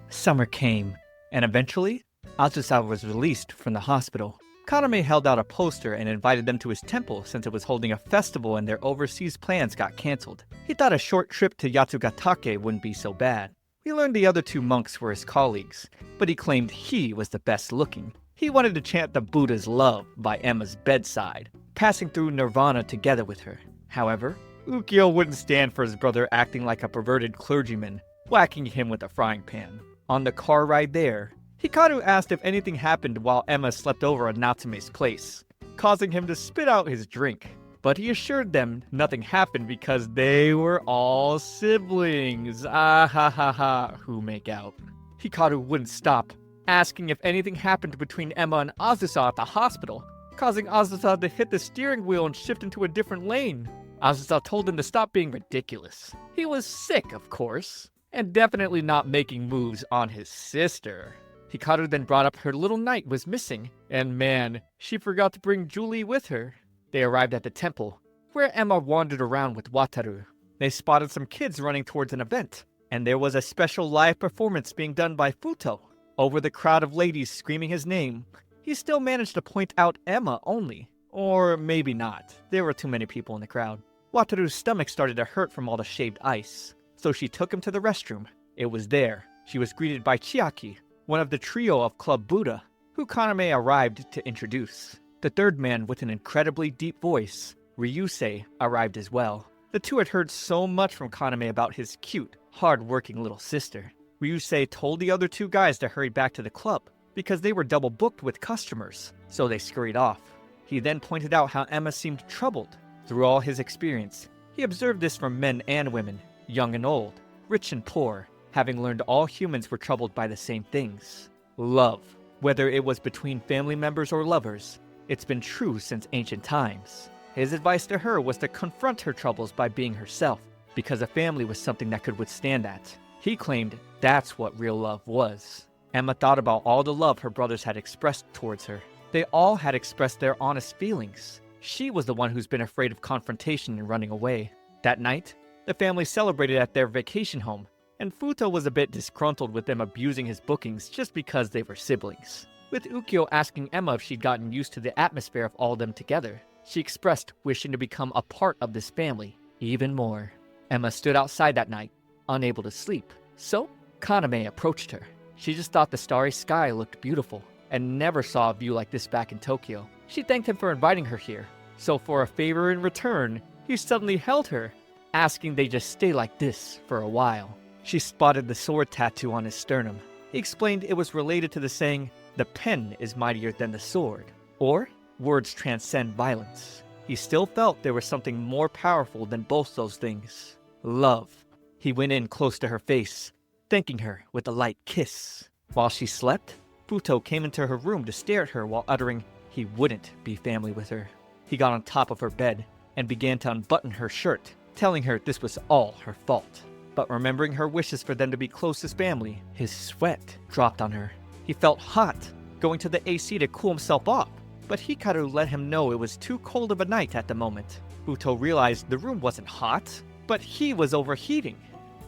Speaker 1: Summer came, and eventually, Azusa was released from the hospital. Kaname held out a poster and invited them to his temple since it was holding a festival and their overseas plans got cancelled. He thought a short trip to Yatsugatake wouldn't be so bad. We learned the other 2 monks were his colleagues, but he claimed he was the best looking. He wanted to chant the Buddha's love by Emma's bedside, passing through nirvana together with her. However, Ukyo wouldn't stand for his brother acting like a perverted clergyman. whacking him with a frying pan. On the car ride there, Hikaru asked if anything happened while Ema slept over at Natsume's place, causing him to spit out his drink. But he assured them nothing happened because they were all siblings. Ah ha ha ha, who make out. Hikaru wouldn't stop, asking if anything happened between Ema and Azusa at the hospital, causing Azusa to hit the steering wheel and shift into a different lane. Azusa told him to stop being ridiculous. He was sick, of course, and definitely not making moves on his sister. Hikaru then brought up her little knight was missing, and man, she forgot to bring Julie with her. They arrived at the temple, where Ema wandered around with Wataru. They spotted some kids running towards an event, and there was a special live performance being done by Futo. Over the crowd of ladies screaming his name, he still managed to point out Ema only. Or maybe not. There were too many people in the crowd. Wataru's stomach started to hurt from all the shaved ice, so she took him to the restroom. It was there. She was greeted by Chiaki, one of the trio of Club Buddha, who Kaname arrived to introduce. The third man with an incredibly deep voice, Ryusei, arrived as well. The two had heard so much from Kaname about his cute, hard-working little sister. Ryusei told the other two guys to hurry back to the club because they were double booked with customers, so they scurried off. He then pointed out how Ema seemed troubled. Through all his experience, he observed this from men and women, young and old, rich and poor, having learned all humans were troubled by the same things. Love. Whether it was between family members or lovers, it's been true since ancient times. His advice to her was to confront her troubles by being herself, because a family was something that could withstand that. He claimed that's what real love was. Ema thought about all the love her brothers had expressed towards her. They all had expressed their honest feelings. She was the one who's been afraid of confrontation and running away. That night, the family celebrated at their vacation home, and Futo was a bit disgruntled with them abusing his bookings just because they were siblings. With Ukyo asking Ema if she'd gotten used to the atmosphere of all of them together, she expressed wishing to become a part of this family even more. Ema stood outside that night, unable to sleep. So, Kaname approached her. She just thought the starry sky looked beautiful, and never saw a view like this back in Tokyo. She thanked him for inviting her here, so for a favor in return, he suddenly held her, asking they just stay like this for a while. She spotted the sword tattoo on his sternum. He explained it was related to the saying, "The pen is mightier than the sword," or words transcend violence. He still felt there was something more powerful than both those things. Love. He went in close to her face, thanking her with a light kiss. While she slept, Futo came into her room to stare at her while uttering he wouldn't be family with her. He got on top of her bed and began to unbutton her shirt, telling her this was all her fault. But remembering her wishes for them to be close as family, his sweat dropped on her. He felt hot, going to the AC to cool himself off, but Hikaru let him know it was too cold of a night at the moment. Futo realized the room wasn't hot, but he was overheating.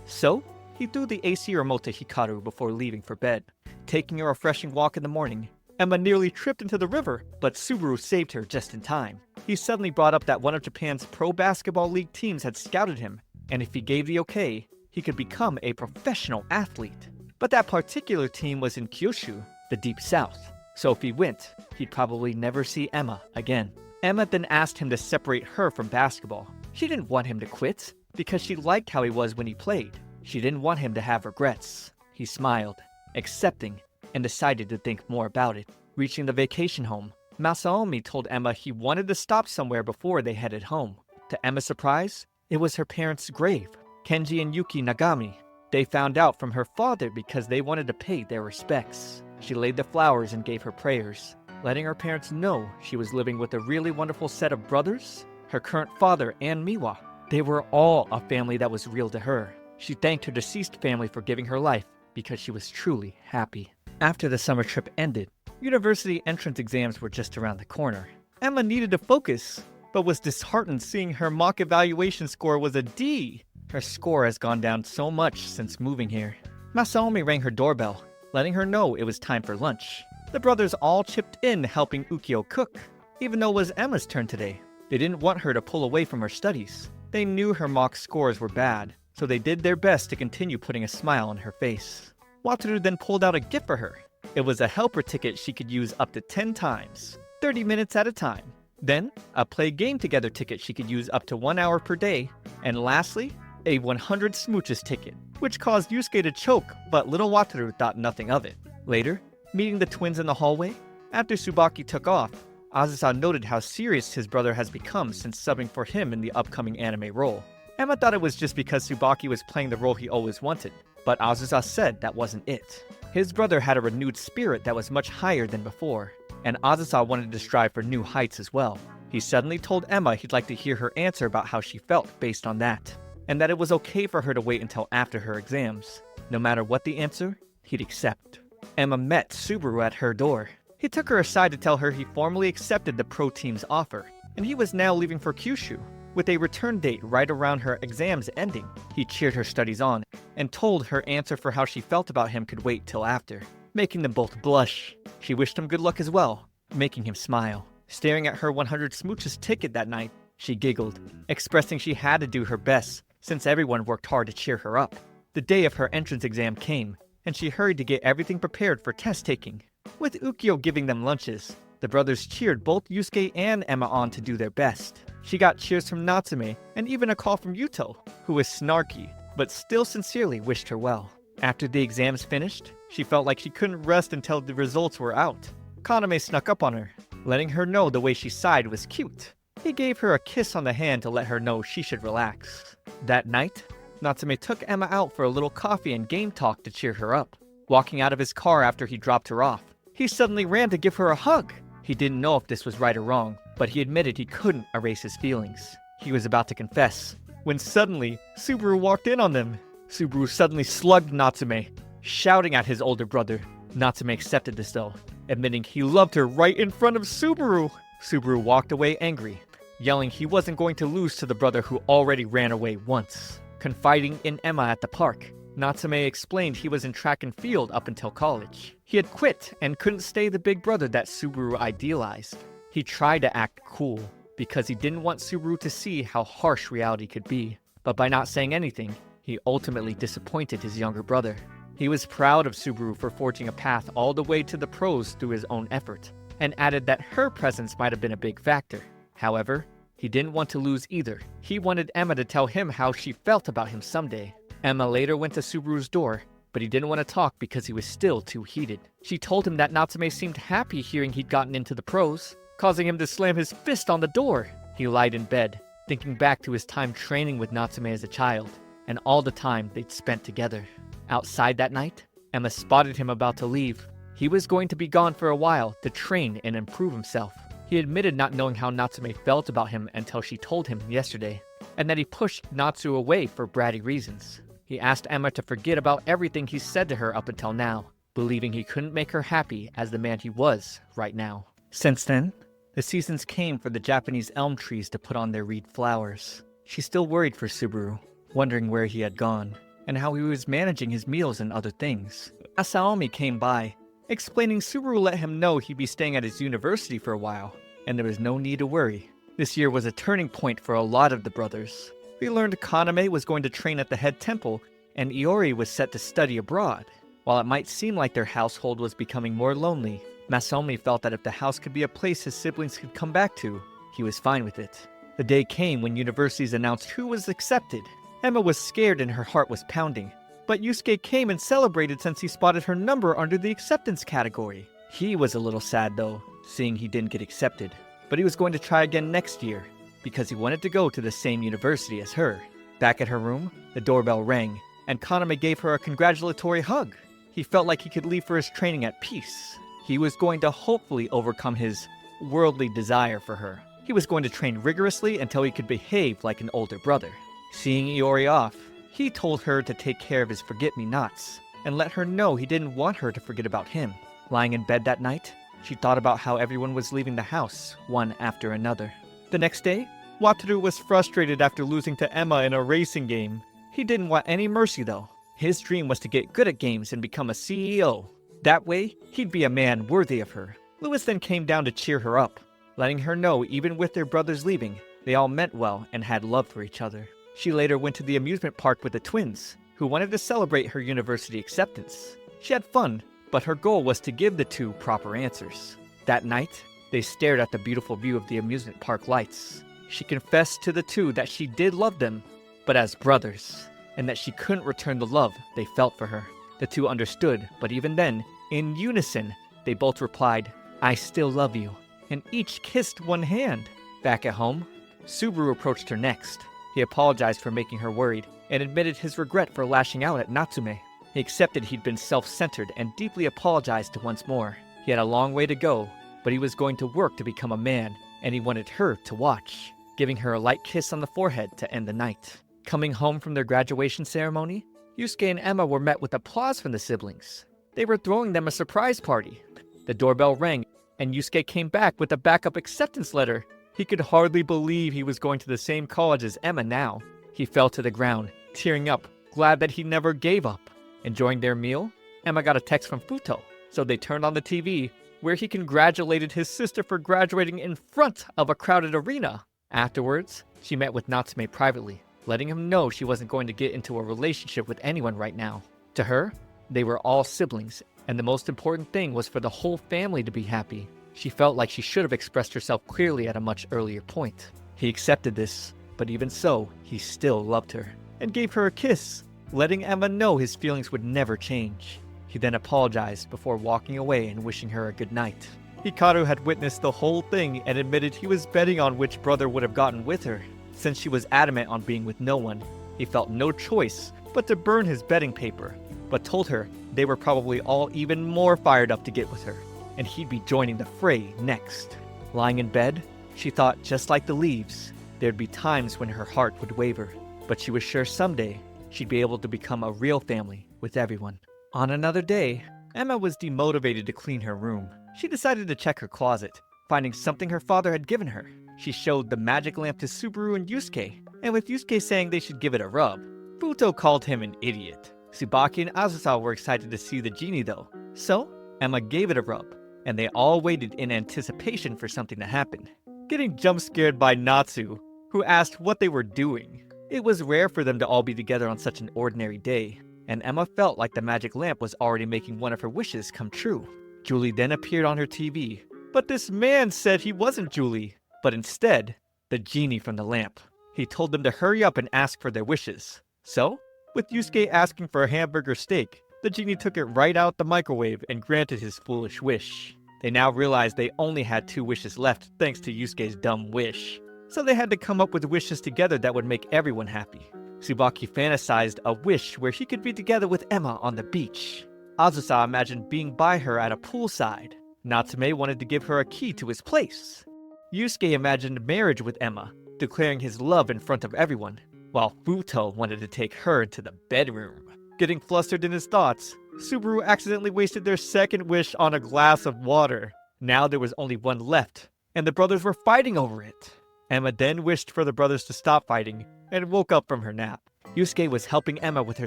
Speaker 1: So, he threw the AC remote to Hikaru before leaving for bed. Taking a refreshing walk in the morning, Ema nearly tripped into the river, but Subaru saved her just in time. He suddenly brought up that one of Japan's pro basketball league teams had scouted him, and if he gave the okay, he could become a professional athlete. But that particular team was in Kyushu, the deep south, so if he went, he'd probably never see Ema again. Ema then asked him to separate her from basketball. She didn't want him to quit, because she liked how he was when he played. She didn't want him to have regrets. He smiled, accepting, and decided to think more about it. Reaching the vacation home, Masaomi told Ema he wanted to stop somewhere before they headed home. To Ema's surprise, it was her parents' grave, Kenji and Yuki Nagami. They found out from her father because they wanted to pay their respects. She laid the flowers and gave her prayers, letting her parents know she was living with a really wonderful set of brothers, her current father and Miwa. They were all a family that was real to her. She thanked her deceased family for giving her life because she was truly happy. After the summer trip ended, university entrance exams were just around the corner. Ema needed to focus, but was disheartened seeing her mock evaluation score was a D. Her score has gone down so much since moving here. Masaomi rang her doorbell, letting her know it was time for lunch. The brothers all chipped in helping Ukyo cook, even though it was Ema's turn today. They didn't want her to pull away from her studies. They knew her mock scores were bad, so they did their best to continue putting a smile on her face. Wataru then pulled out a gift for her. It was a helper ticket she could use up to 10 times, 30 minutes at a time. Then, a play game together ticket she could use up to 1 hour per day. And lastly, a 100 smooches ticket. which caused Yusuke to choke, but little Wataru thought nothing of it. Later, meeting the twins in the hallway, after Tsubaki took off, Azusa noted how serious his brother has become since subbing for him in the upcoming anime role. Emma thought it was just because Tsubaki was playing the role he always wanted, but Azusa said that wasn't it. His brother had a renewed spirit that was much higher than before, and Azusa wanted to strive for new heights as well. He suddenly told Emma he'd like to hear her answer about how she felt based on that, and that it was okay for her to wait until after her exams. No matter what the answer, he'd accept. Emma met Subaru at her door. He took her aside to tell her he formally accepted the pro team's offer, and he was now leaving for Kyushu, with a return date right around her exams ending. He cheered her studies on, and told her answer for how she felt about him could wait till after, making them both blush. She wished him good luck as well, making him smile. Staring at her 100 smooches ticket that night, she giggled, expressing she had to do her best, since everyone worked hard to cheer her up. The day of her entrance exam came, and she hurried to get everything prepared for test taking. With Ukyo giving them lunches, the brothers cheered both Yusuke and Emma on to do their best. She got cheers from Natsume, and even a call from Yuto, who was snarky, but still sincerely wished her well. After the exams finished, she felt like she couldn't rest until the results were out. Kaname snuck up on her, letting her know the way she sighed was cute. He gave her a kiss on the hand to let her know she should relax. That night, Natsume took Emma out for a little coffee and game talk to cheer her up. Walking out of his car after he dropped her off, he suddenly ran to give her a hug. He didn't know if this was right or wrong, but he admitted he couldn't erase his feelings. He was about to confess, when suddenly, Subaru walked in on them. Subaru suddenly slugged Natsume, shouting at his older brother. Natsume accepted this though, admitting he loved her right in front of Subaru. Subaru walked away angry, yelling he wasn't going to lose to the brother who already ran away once. Confiding in Emma at the park, Natsume explained he was in track and field up until college. He had quit and couldn't stay the big brother that Subaru idealized. He tried to act cool, because he didn't want Subaru to see how harsh reality could be. But by not saying anything, he ultimately disappointed his younger brother. He was proud of Subaru for forging a path all the way to the pros through his own effort, and added that her presence might have been a big factor. However, he didn't want to lose either. He wanted Emma to tell him how she felt about him someday. Emma later went to Subaru's door, but he didn't want to talk because he was still too heated. She told him that Natsume seemed happy hearing he'd gotten into the pros, causing him to slam his fist on the door. He lied in bed, thinking back to his time training with Natsume as a child, and all the time they'd spent together. Outside that night, Emma spotted him about to leave. He was going to be gone for a while to train and improve himself. He admitted not knowing how Natsume felt about him until she told him yesterday, and that he pushed Natsu away for bratty reasons. He asked Emma to forget about everything he said to her up until now, believing he couldn't make her happy as the man he was right now. Since then, the seasons came for the Japanese elm trees to put on their reed flowers. She still worried for Subaru, wondering where he had gone, and how he was managing his meals and other things. Asaomi came by, explaining Subaru let him know he'd be staying at his university for a while, and there was no need to worry. This year was a turning point for a lot of the brothers. We learned Kaname was going to train at the head temple, and Iori was set to study abroad. While it might seem like their household was becoming more lonely, Masaomi felt that if the house could be a place his siblings could come back to, he was fine with it. The day came when universities announced who was accepted. Emma was scared and her heart was pounding, but Yusuke came and celebrated since he spotted her number under the acceptance category. He was a little sad though, seeing he didn't get accepted, but he was going to try again next year, because he wanted to go to the same university as her. Back at her room, the doorbell rang, and Kaname gave her a congratulatory hug. He felt like he could leave for his training at peace. He was going to hopefully overcome his worldly desire for her. He was going to train rigorously until he could behave like an older brother. Seeing Iori off, he told her to take care of his forget-me-nots, and let her know he didn't want her to forget about him. Lying in bed that night, she thought about how everyone was leaving the house, one after another. The next day, Wataru was frustrated after losing to Emma in a racing game. He didn't want any mercy though. His dream was to get good at games and become a CEO. That way, he'd be a man worthy of her. Lewis then came down to cheer her up, letting her know even with their brothers leaving, they all meant well and had love for each other. She later went to the amusement park with the twins, who wanted to celebrate her university acceptance. She had fun, but her goal was to give the two proper answers. That night, they stared at the beautiful view of the amusement park lights. She confessed to the two that she did love them, but as brothers. and that she couldn't return the love they felt for her. The two understood, but even then, in unison, they both replied, "I still love you," and each kissed one hand. Back at home, Subaru approached her next. He apologized for making her worried and admitted his regret for lashing out at Natsume. He accepted he'd been self-centered and deeply apologized once more. He had a long way to go, but he was going to work to become a man, and he wanted her to watch, giving her a light kiss on the forehead to end the night. Coming home from their graduation ceremony, Yusuke and Ema were met with applause from the siblings. They were throwing them a surprise party. The doorbell rang, and Yusuke came back with a backup acceptance letter. He could hardly believe he was going to the same college as Ema now. He fell to the ground, tearing up, glad that he never gave up. Enjoying their meal, Ema got a text from Futo, so they turned on the TV, where he congratulated his sister for graduating in front of a crowded arena. Afterwards, she met with Natsume privately, letting him know she wasn't going to get into a relationship with anyone right now. To her, they were all siblings, and the most important thing was for the whole family to be happy. She felt like she should have expressed herself clearly at a much earlier point. He accepted this, but even so, he still loved her, and gave her a kiss, letting Ema know his feelings would never change. He then apologized before walking away and wishing her a good night. Hikaru had witnessed the whole thing and admitted he was betting on which brother would have gotten with her. Since she was adamant on being with no one, he felt no choice but to burn his betting paper, but told her they were probably all even more fired up to get with her, and he'd be joining the fray next. Lying in bed, she thought just like the leaves, there'd be times when her heart would waver, but she was sure someday she'd be able to become a real family with everyone. On another day, Ema was demotivated to clean her room. She decided to check her closet, finding something her father had given her. She showed the magic lamp to Subaru and Yusuke, and with Yusuke saying they should give it a rub, Futo called him an idiot. Tsubaki and Azusa were excited to see the genie though, so Ema gave it a rub, and they all waited in anticipation for something to happen. Getting jump scared by Natsu, who asked what they were doing. It was rare for them to all be together on such an ordinary day, and Ema felt like the magic lamp was already making one of her wishes come true. Julie then appeared on her TV, but this man said he wasn't Julie, but instead, the genie from the lamp. He told them to hurry up and ask for their wishes. So, with Yusuke asking for a hamburger steak, the genie took it right out the microwave and granted his foolish wish. They now realized they only had 2 wishes left thanks to Yusuke's dumb wish. So they had to come up with wishes together that would make everyone happy. Tsubaki fantasized a wish where he could be together with Ema on the beach. Azusa imagined being by her at a poolside. Natsume wanted to give her a key to his place. Yusuke imagined marriage with Ema, declaring his love in front of everyone, while Futo wanted to take her into the bedroom. Getting flustered in his thoughts, Subaru accidentally wasted their second wish on a glass of water. Now there was only one left, and the brothers were fighting over it. Ema then wished for the brothers to stop fighting, and woke up from her nap. Yusuke was helping Ema with her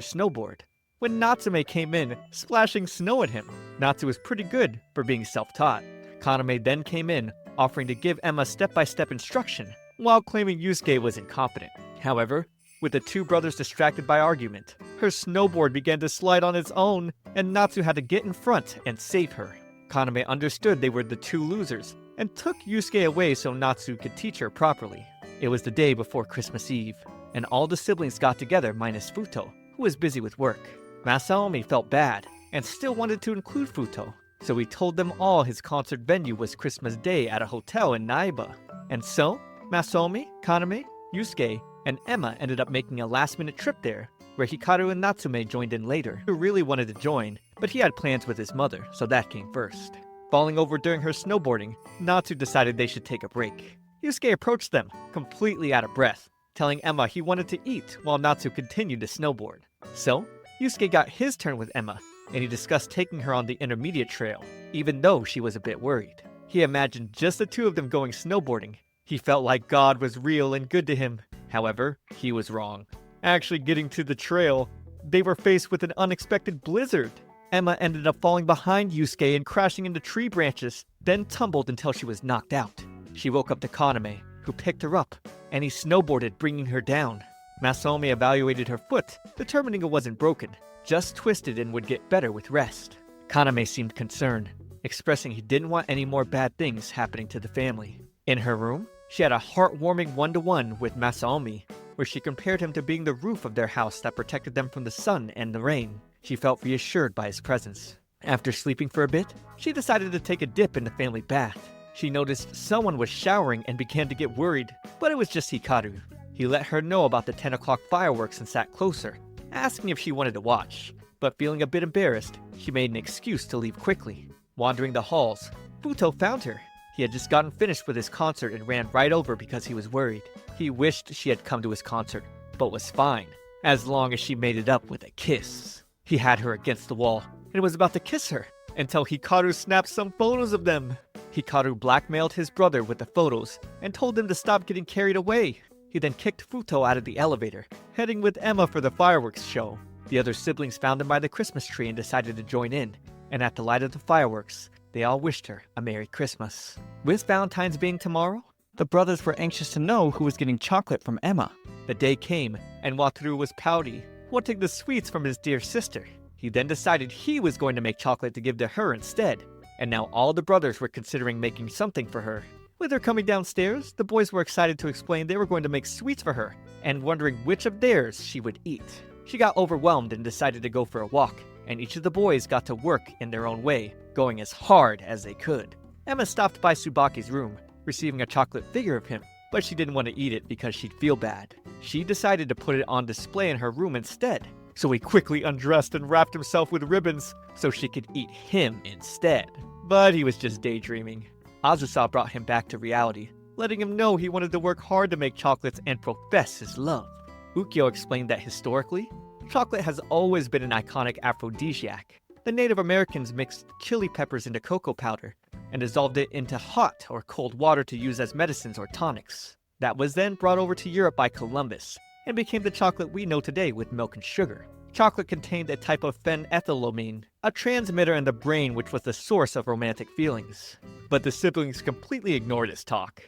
Speaker 1: snowboard, when Natsume came in, splashing snow at him. Natsu was pretty good for being self-taught. Kaname then came in, offering to give Ema step-by-step instruction, while claiming Yusuke was incompetent. However, with the 2 brothers distracted by argument, her snowboard began to slide on its own, and Natsu had to get in front and save her. Kaname understood they were the 2 losers, and took Yusuke away so Natsu could teach her properly. It was the day before Christmas Eve, and all the siblings got together minus Futo, who was busy with work. Masaomi felt bad, and still wanted to include Futo, so he told them all his concert venue was Christmas Day at a hotel in Naiba. And so, Masaomi, Kaname, Yusuke, and Ema ended up making a last-minute trip there, where Hikaru and Natsume joined in later. He really wanted to join, but he had plans with his mother, so that came first. Falling over during her snowboarding, Natsu decided they should take a break. Yusuke approached them, completely out of breath, telling Ema he wanted to eat while Natsu continued to snowboard. So, Yusuke got his turn with Ema, and he discussed taking her on the intermediate trail, even though she was a bit worried. He imagined just the 2 of them going snowboarding. He felt like God was real and good to him. However, he was wrong. Actually getting to the trail, they were faced with an unexpected blizzard. Ema ended up falling behind Yusuke and crashing into tree branches, then tumbled until she was knocked out. She woke up to Kaname, who picked her up, and he snowboarded, bringing her down. Masaomi evaluated her foot, determining it wasn't broken, just twisted and would get better with rest. Kaname seemed concerned, expressing he didn't want any more bad things happening to the family. In her room, she had a heartwarming one-to-one with Masaomi, where she compared him to being the roof of their house that protected them from the sun and the rain. She felt reassured by his presence. After sleeping for a bit, she decided to take a dip in the family bath. She noticed someone was showering and began to get worried, but it was just Hikaru. He let her know about the 10 o'clock fireworks and sat closer, asking if she wanted to watch. But feeling a bit embarrassed, she made an excuse to leave quickly. Wandering the halls, Futo found her. He had just gotten finished with his concert and ran right over because he was worried. He wished she had come to his concert, but was fine, as long as she made it up with a kiss. He had her against the wall and was about to kiss her, until Hikaru snapped some photos of them. Hikaru blackmailed his brother with the photos and told him to stop getting carried away. He then kicked Futo out of the elevator, heading with Ema for the fireworks show. The other siblings found him by the Christmas tree and decided to join in, and at the light of the fireworks, they all wished her a Merry Christmas. With Valentine's being tomorrow, the brothers were anxious to know who was getting chocolate from Ema. The day came, and Wataru was pouty, wanting the sweets from his dear sister. He then decided he was going to make chocolate to give to her instead, and now all the brothers were considering making something for her. With her coming downstairs, the boys were excited to explain they were going to make sweets for her, and wondering which of theirs she would eat. She got overwhelmed and decided to go for a walk, and each of the boys got to work in their own way, going as hard as they could. Ema stopped by Tsubaki's room, receiving a chocolate figure of him, but she didn't want to eat it because she'd feel bad. She decided to put it on display in her room instead, so he quickly undressed and wrapped himself with ribbons so she could eat him instead. But he was just daydreaming. Azusa brought him back to reality, letting him know he wanted to work hard to make chocolates and profess his love. Ukyo explained that historically, chocolate has always been an iconic aphrodisiac. The Native Americans mixed chili peppers into cocoa powder and dissolved it into hot or cold water to use as medicines or tonics. That was then brought over to Europe by Columbus and became the chocolate we know today with milk and sugar. Chocolate contained a type of phenethylamine, a transmitter in the brain which was the source of romantic feelings. But the siblings completely ignored his talk.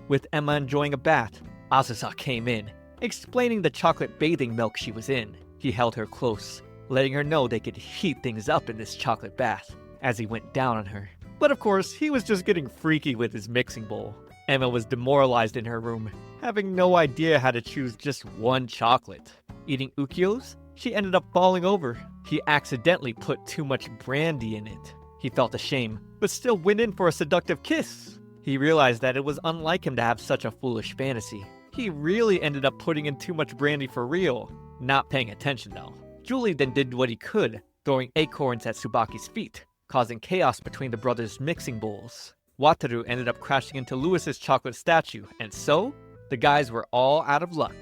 Speaker 1: With Ema enjoying a bath, Azusa came in, explaining the chocolate bathing milk she was in. He held her close, letting her know they could heat things up in this chocolate bath, as he went down on her. But of course, he was just getting freaky with his mixing bowl. Ema was demoralized in her room, having no idea how to choose just one chocolate. Eating Ukyo's, she ended up falling over. He accidentally put too much brandy in it. He felt ashamed, but still went in for a seductive kiss. He realized that it was unlike him to have such a foolish fantasy. He really ended up putting in too much brandy for real. Not paying attention though. Julie then did what he could, throwing acorns at Tsubaki's feet, causing chaos between the brothers' mixing bowls. Wataru ended up crashing into Lewis's chocolate statue, and so, the guys were all out of luck.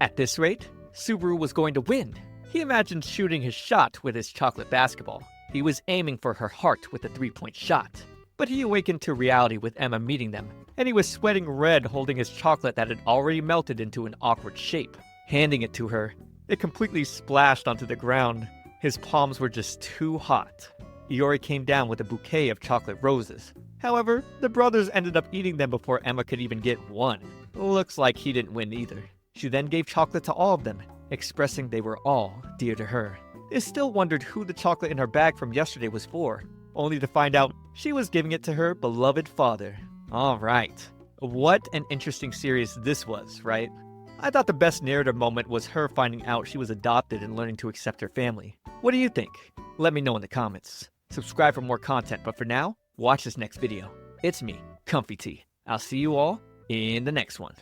Speaker 1: At this rate, Subaru was going to win. He imagined shooting his shot with his chocolate basketball. He was aiming for her heart with a 3-point shot. But he awakened to reality with Ema meeting them, and he was sweating red holding his chocolate that had already melted into an awkward shape. Handing it to her, it completely splashed onto the ground. His palms were just too hot. Iori came down with a bouquet of chocolate roses. However, the brothers ended up eating them before Ema could even get one. Looks like he didn't win either. She then gave chocolate to all of them, expressing they were all dear to her. They still wondered who the chocolate in her bag from yesterday was for, only to find out she was giving it to her beloved father. Alright, what an interesting series this was, right? I thought the best narrative moment was her finding out she was adopted and learning to accept her family. What do you think? Let me know in the comments. Subscribe for more content, but for now, watch this next video. It's me, ComfyTea. I'll see you all in the next one.